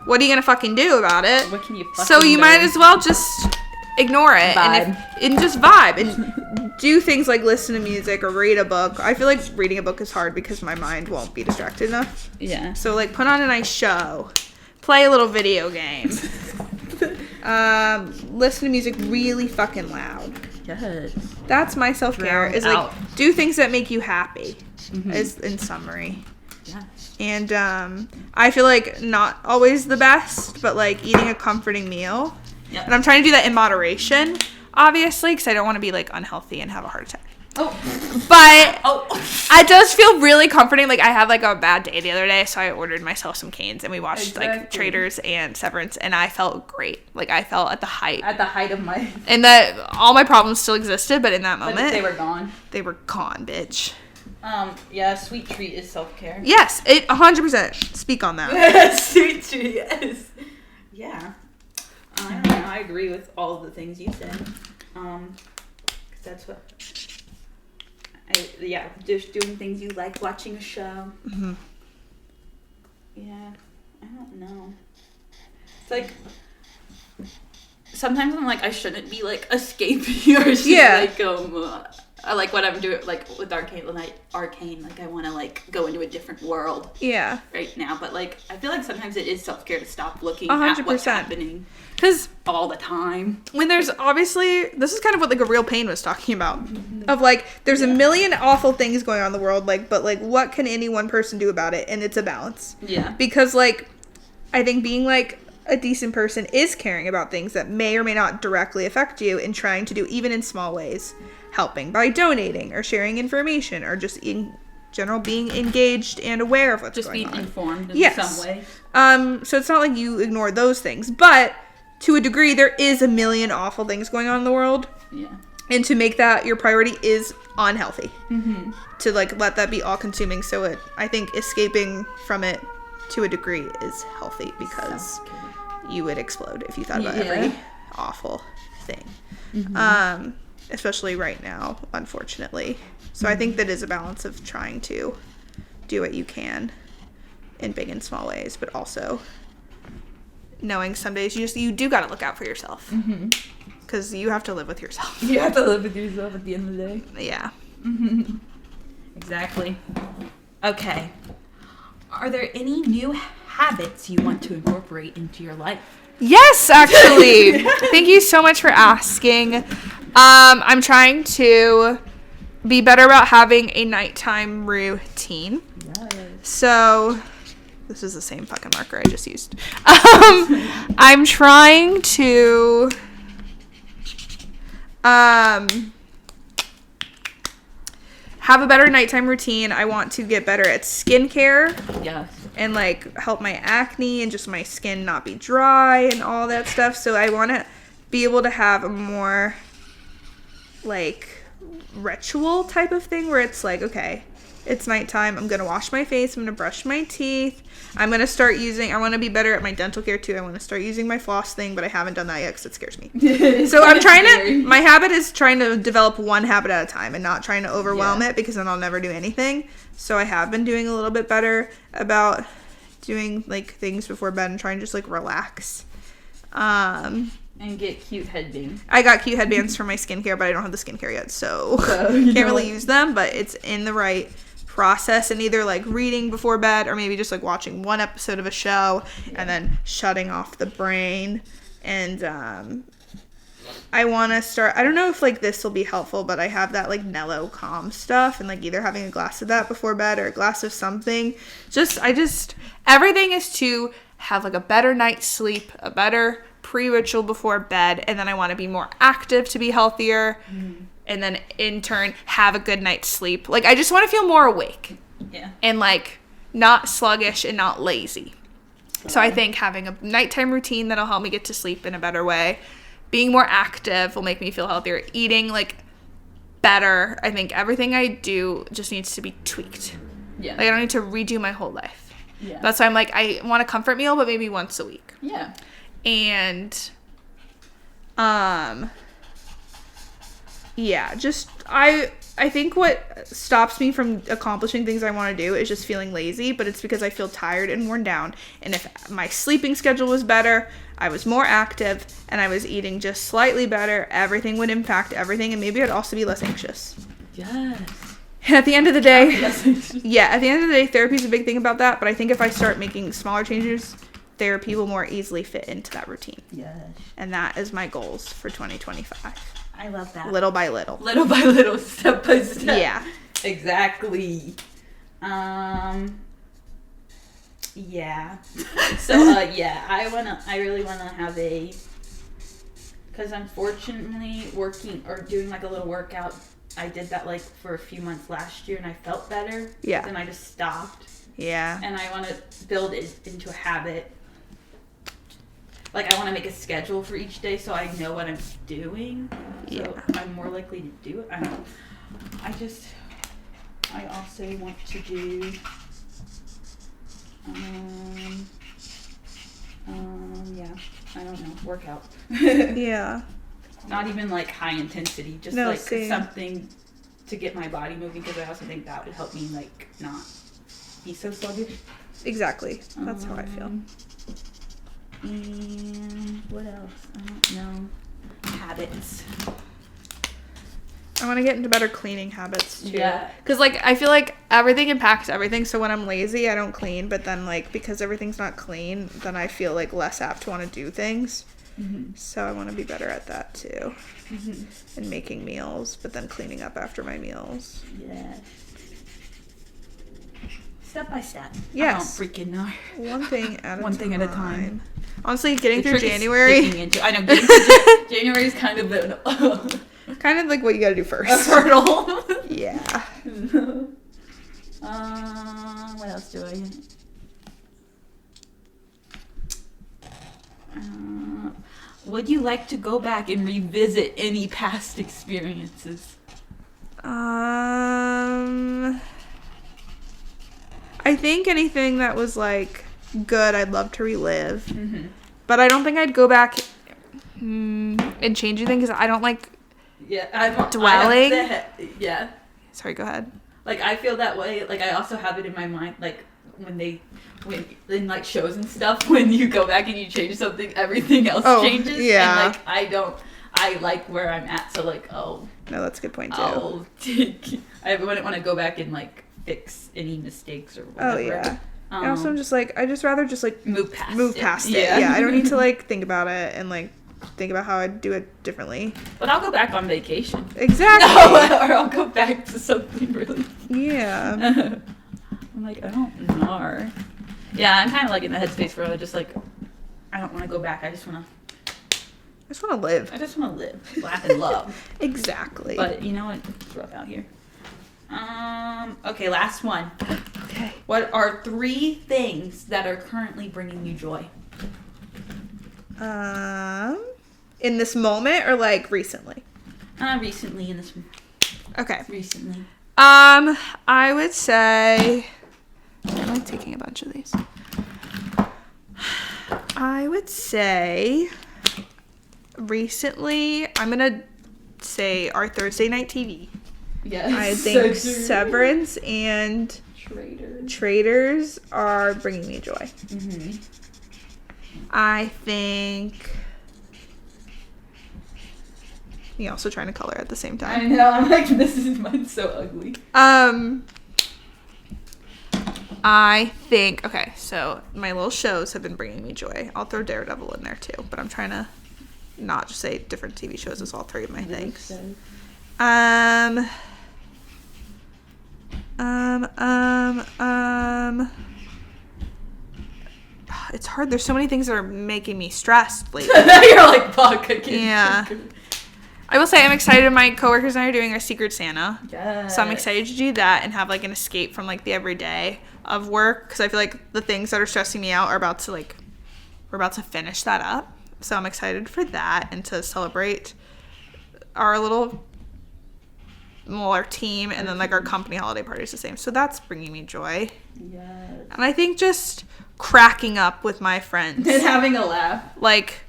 what are you going to fucking do about it? What can you fucking So you do? might as well just ignore it. And just vibe. And do things like listen to music or read a book. I feel like reading a book is hard because my mind won't be distracted enough. Yeah. So like put on a nice show. Play a little video game. Listen to music really fucking loud. Yes. That's my self-care. Drown Is like out. do things that make you happy. Is in summary. Yeah. And I feel like not always the best, but like eating a comforting meal. Yep. And I'm trying to do that in moderation, obviously, because I don't want to be like unhealthy and have a heart attack. Oh. But Oh. it does feel really comforting. Like I had like a bad day the other day, so I ordered myself some Canes and we watched like Exactly. Traders and Severance, and I felt great. Like I felt at the height. At the height of my... And that all my problems still existed, but in that moment, But they were gone. they were gone, bitch. Yeah, sweet treat is self-care. Yes, 100%. Speak on that. Sweet treat, yes. Yeah. I don't know, I agree with all of the things you said. 'Cause that's what... just doing things you like, watching a show. Yeah, I don't know. It's like... Sometimes I'm like, I shouldn't be, like, escaping or just, like, I like what I'm doing, like, with Arcane, like, I want to, like, go into a different world Yeah. right now. But, like, I feel like sometimes it is self-care to stop looking 100%. at what's happening Because all the time. when there's obviously, this is kind of what like a real pain was talking about, of like there's a million awful things going on in the world, like, but like what can any one person do about it? And it's a balance. Yeah. Because like I think being like a decent person is caring about things that may or may not directly affect you and trying to do, even in small ways, helping by donating or sharing information or just in general being engaged and aware of what's Just going being on. informed in Yes. some way. So it's not like you ignore those things, but to a degree, there is a million awful things going on in the world. Yeah. And to make that your priority is unhealthy. To like let that be all consuming. So I think escaping from it to a degree is healthy because you would explode if you thought about every awful thing. Especially right now, unfortunately. So I think that is a balance of trying to do what you can in big and small ways, but also knowing some days you do got to look out for yourself. Because you have to live with yourself. You have to live with yourself at the end of the day. Yeah. Exactly. Okay. Are there any new habits you want to incorporate into your life? Yes, actually. Thank you so much for asking. I'm trying to be better about having a nighttime routine. Yes. So, this is the same fucking marker I just used. I'm trying to have a better nighttime routine. I want to get better at skincare. Yes. And like help my acne and just my skin not be dry and all that stuff. So I want to be able to have a more like ritual type of thing where it's like, okay, it's nighttime. I'm going to wash my face. I'm going to brush my teeth. I'm going to start using, I want to be better at my dental care too. I want to start using my floss thing, but I haven't done that yet because it scares me. So I'm trying to, my habit is trying to develop one habit at a time and not trying to overwhelm it because then I'll never do anything. So I have been doing a little bit better about doing like things before bed and trying to just like relax. And get cute headbands. I got cute headbands for my skincare, but I don't have the skincare yet, so you can't really use them, but it's in the right process, and either like reading before bed or maybe just like watching one episode of a show and then shutting off the brain. And I want to start, I don't know if like this will be helpful, but I have that like Nello Calm stuff, and like either having a glass of that before bed or a glass of something. Everything is to have like a better night's sleep, a better pre-ritual before bed, and then I want to be more active to be healthier, and then in turn have a good night's sleep. Like I just want to feel more awake, and like not sluggish and not lazy. So I think having a nighttime routine that'll help me get to sleep in a better way, being more active will make me feel healthier, eating like better. I think everything I do just needs to be tweaked. Like I don't need to redo my whole life. That's why I'm like, I want a comfort meal, but maybe once a week. And just I think what stops me from accomplishing things I want to do is just feeling lazy, but it's because I feel tired and worn down. And if my sleeping schedule was better, I was more active, and I was eating just slightly better, everything would impact everything, and maybe I'd also be less anxious. And at the end of the day, at the end of the day, therapy is a big thing about that, but I think if I start making smaller changes, therapy will more easily fit into that routine. And that is my goals for 2025. I love that. Little by little. Little by little, step by step. Yeah. Exactly. Yeah. So, I really wanna have because unfortunately working or doing like a little workout, I did that like for a few months last year and I felt better. Then I just stopped. And I want to build it into a habit. Like, I want to make a schedule for each day so I know what I'm doing. So I'm more likely to do it. I don't know. I also want to do, I don't know, workout. Not even like high intensity, just something to get my body moving, because I also think that would help me like not be so sluggish. Exactly. That's how I feel. And what else? I don't know. Habits. I want to get into better cleaning habits too. Because like I feel like everything impacts everything. So when I'm lazy, I don't clean. But then like because everything's not clean, then I feel like less apt to want to do things. So I want to be better at that too. And making meals, but then cleaning up after my meals. Step by step. Yes. I don't freaking know. One thing at a time. Honestly, getting through January. I know. Getting January is kind of kind of like what you got to do first. A hurdle. What else do I? Would you like to go back and revisit any past experiences? I think anything that was like good, I'd love to relive. But I don't think I'd go back and change anything because I don't like dwelling. Sorry, go ahead. Like I feel that way. Like I also have it in my mind. Like when in like shows and stuff, when you go back and you change something, everything else changes. And like I like where I'm at. So like no, that's a good point too. I wouldn't want to go back and like fix any mistakes or whatever. And also I'm just like, I just rather just like move past it. I don't need to like think about it and like think about how I'd do it differently. But I'll go back on vacation. Exactly. Or I'll go back to something really. I'm like, I don't know. I'm kind of like in the headspace where I just like, I don't want to go back. I just want to live. I just want to live, laugh, and love. Exactly. But you know what? It's rough out here. Okay, last one. Okay. What are 3 things that are currently bringing you joy? In this moment or like recently? Recently in this. Okay. Recently. I would say, I'm like taking a bunch of these. I would say recently, I'm gonna say our Thursday night TV. Yes. I think Severance and Traitors are bringing me joy. I think Me also trying to color at the same I time. know. I'm like, mine's so ugly. I think, okay, so my little shows have been bringing me joy. I'll throw Daredevil in there too, but I'm trying to not just say different TV shows as all three of my things. It's hard. There's so many things that are making me stressed lately. Now you're like, fuck, I can't. Yeah. I will say I'm excited. My coworkers and I are doing a Secret Santa. Yes. So I'm excited to do that and have like an escape from like the everyday of work, because I feel like the things that are stressing me out are about to like, we're about to finish that up. So I'm excited for that and to celebrate our our team, and then like our company holiday party is the same. So that's bringing me joy. Yes. And I think just cracking up with my friends. And having a laugh. Like,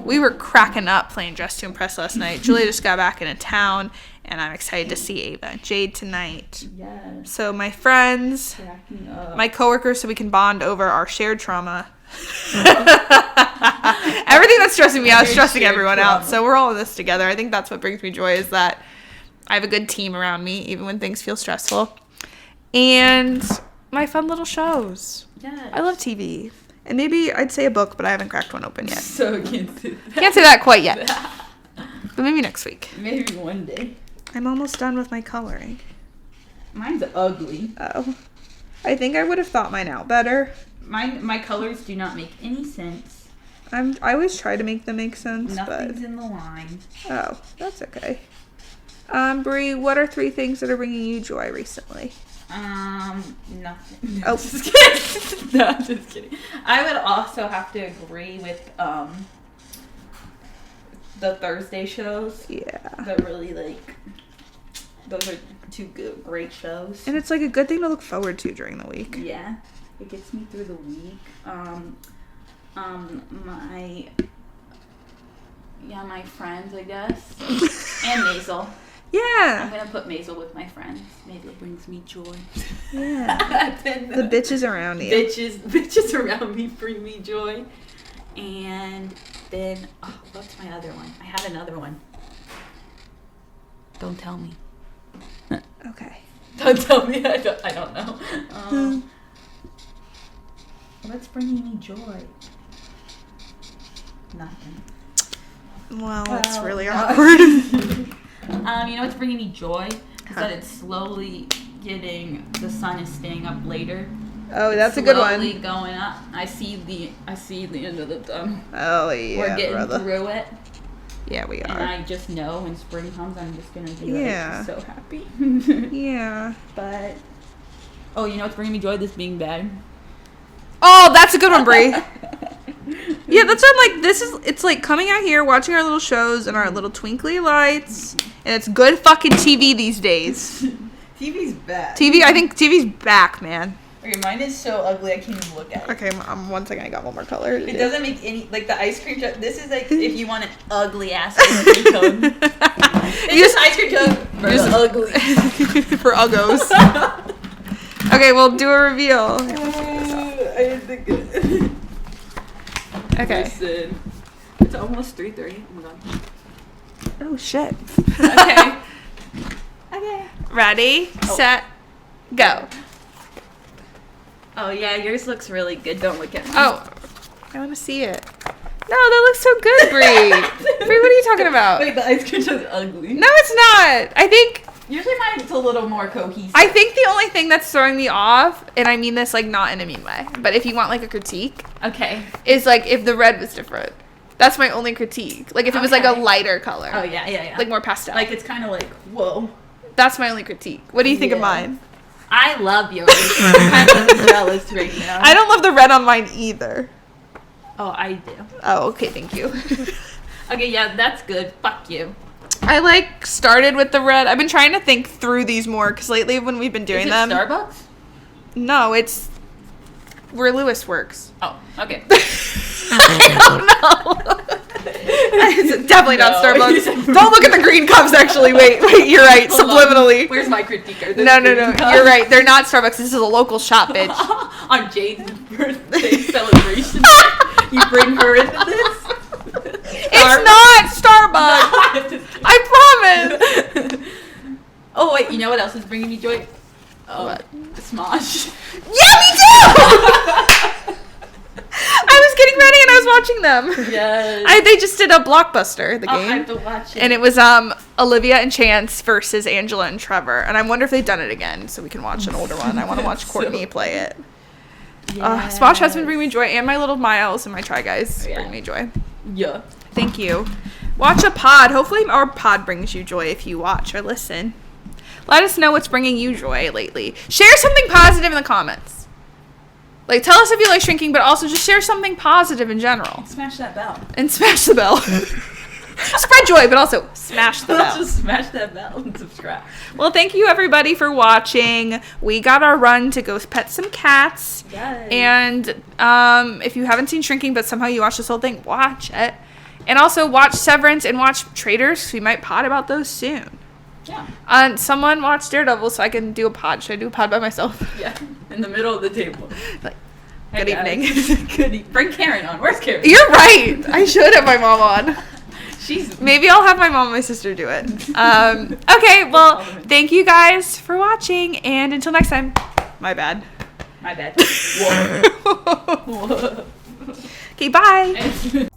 we were cracking up playing Dress to Impress last night. Julia just got back into town, and I'm excited to see Ava and Jade tonight. Yes. So my friends, Cracking up. my coworkers, so we can bond over our shared trauma. Everything that's stressing me out is stressing everyone out. So we're all in this together. I think that's what brings me joy, is that I have a good team around me, even when things feel stressful. And my fun little shows. Yes. I love TV. And maybe I'd say a book, but I haven't cracked one open yet. So can't say that. Can't say that quite yet. But maybe next week. Maybe one day. I'm almost done with my coloring. Mine's ugly. Oh. I think I would have thought mine out better. My colors do not make any sense. I always try to make them make sense, Nothing's in the line. but... Oh, that's okay. Brie, what are 3 things that are bringing you joy recently? Nothing. Oh. Just kidding. No, just kidding. I would also have to agree with, the Thursday shows. Yeah. That really, like, those are 2 great shows. And it's like a good thing to look forward to during the week. Yeah. It gets me through the week. My friends, I guess. And Maisel. I'm Yeah. gonna put Maisel with my friends. Maybe it brings me joy. Yeah. Then The bitches around you. bitches around me bring me joy. And then, what's my other one? I had another one. Don't tell me. Okay. Don't tell me. I don't know. What's bringing me joy? Nothing. Well, that's really no. awkward. You know what's bringing me joy? Is that it's slowly the sun is staying up later. Oh, that's a good Slowly one. going up. I see the end of the tunnel. Oh, yeah, We're getting brother. through it. Yeah, we And are. I just know when spring comes, I'm just going to be Yeah. so happy. Yeah. But, you know what's bringing me joy? This being bad. Oh, that's a good one, Brie. Yeah, that's what I'm like. It's like coming out here, watching our little shows and our little twinkly lights. And it's good fucking TV these days. TV's bad. I think TV's back, man. Okay, mine is so ugly I can't even look at it. Okay, 1 second, I got one more color. It doesn't make any, like the ice cream jug. This is like if you want an ugly ass ice cream cone. It's just ice cream jug for the ugly. For uggos. Okay, we'll do a reveal. I didn't think it. Okay. Listen. It's almost 3:30. Oh my god. Oh, shit. Okay. Okay. Ready, set, go. Oh yeah, yours looks really good. Don't look at me. Oh, I want to see it. No, that looks so good, Brie. Brie, what are you talking about? Wait, the ice cream jug's ugly. No, it's not. I think Usually mine's a little more cohesive. the only thing that's throwing me off, and I mean this like not in a mean way, but if you want like a critique, Okay. is like if the red was different. That's my only critique. Like if it was like a Okay. lighter color. Oh yeah. Like more pastel. Like it's kind of like whoa. That's my only critique. What do you think of Yeah. mine? I love yours. I'm kind of jealous right now. I don't love the red on mine either. Oh, I do. Oh, okay, thank you. Okay, yeah, that's good. Fuck you. I like started with the red. I've been trying to think through these more because lately when we've been doing Is it them. Starbucks? No, it's where Lewis works. Oh, okay. I don't know. It's definitely not No. Starbucks. Don't look at the green cups, actually. Wait, you're right. Hold on. Subliminally. Where's my critique? Are those No. green cups? You're right. They're not Starbucks. This is a local shop, bitch. On Jade's birthday celebration, you bring her into this? It's not Starbucks. I comments. Oh, wait, you know what else is bringing me joy? What? Smosh. Yeah, me too! I was getting ready and I was watching them. Yes. They just did a Blockbuster, the I game. have to watch it. And it was Olivia and Chance versus Angela and Trevor. And I wonder if they've done it again so we can watch an older one. I want to watch Courtney play it. Yes. Smosh has been bringing me joy, and my little Miles and my Try Guys bring me joy. Yeah. Thank you. Watch a pod. Hopefully our pod brings you joy if you watch or listen. Let us know what's bringing you joy lately. Share something positive in the comments. Like, tell us if you like shrinking, but also just share something positive in general. Smash that bell. And smash the bell. Spread joy, but also smash the bell. Just smash that bell and subscribe. Well, thank you everybody for watching. We got our run to go pet some cats. Yes. And if you haven't seen Shrinking, but somehow you watched this whole thing, watch it. And also watch Severance and watch Traitors. We might pod about those soon. Yeah. And someone watch Daredevil so I can do a pod. Should I do a pod by myself? Yeah. In the middle of the table. Like, Hey, good evening. Good evening. Bring Karen on. Where's Karen? You're right. I should have my mom on. She's... Maybe I'll have my mom and my sister do it. Okay, well, thank you guys for watching. And until next time, my bad. My bad. Whoa. Okay, bye.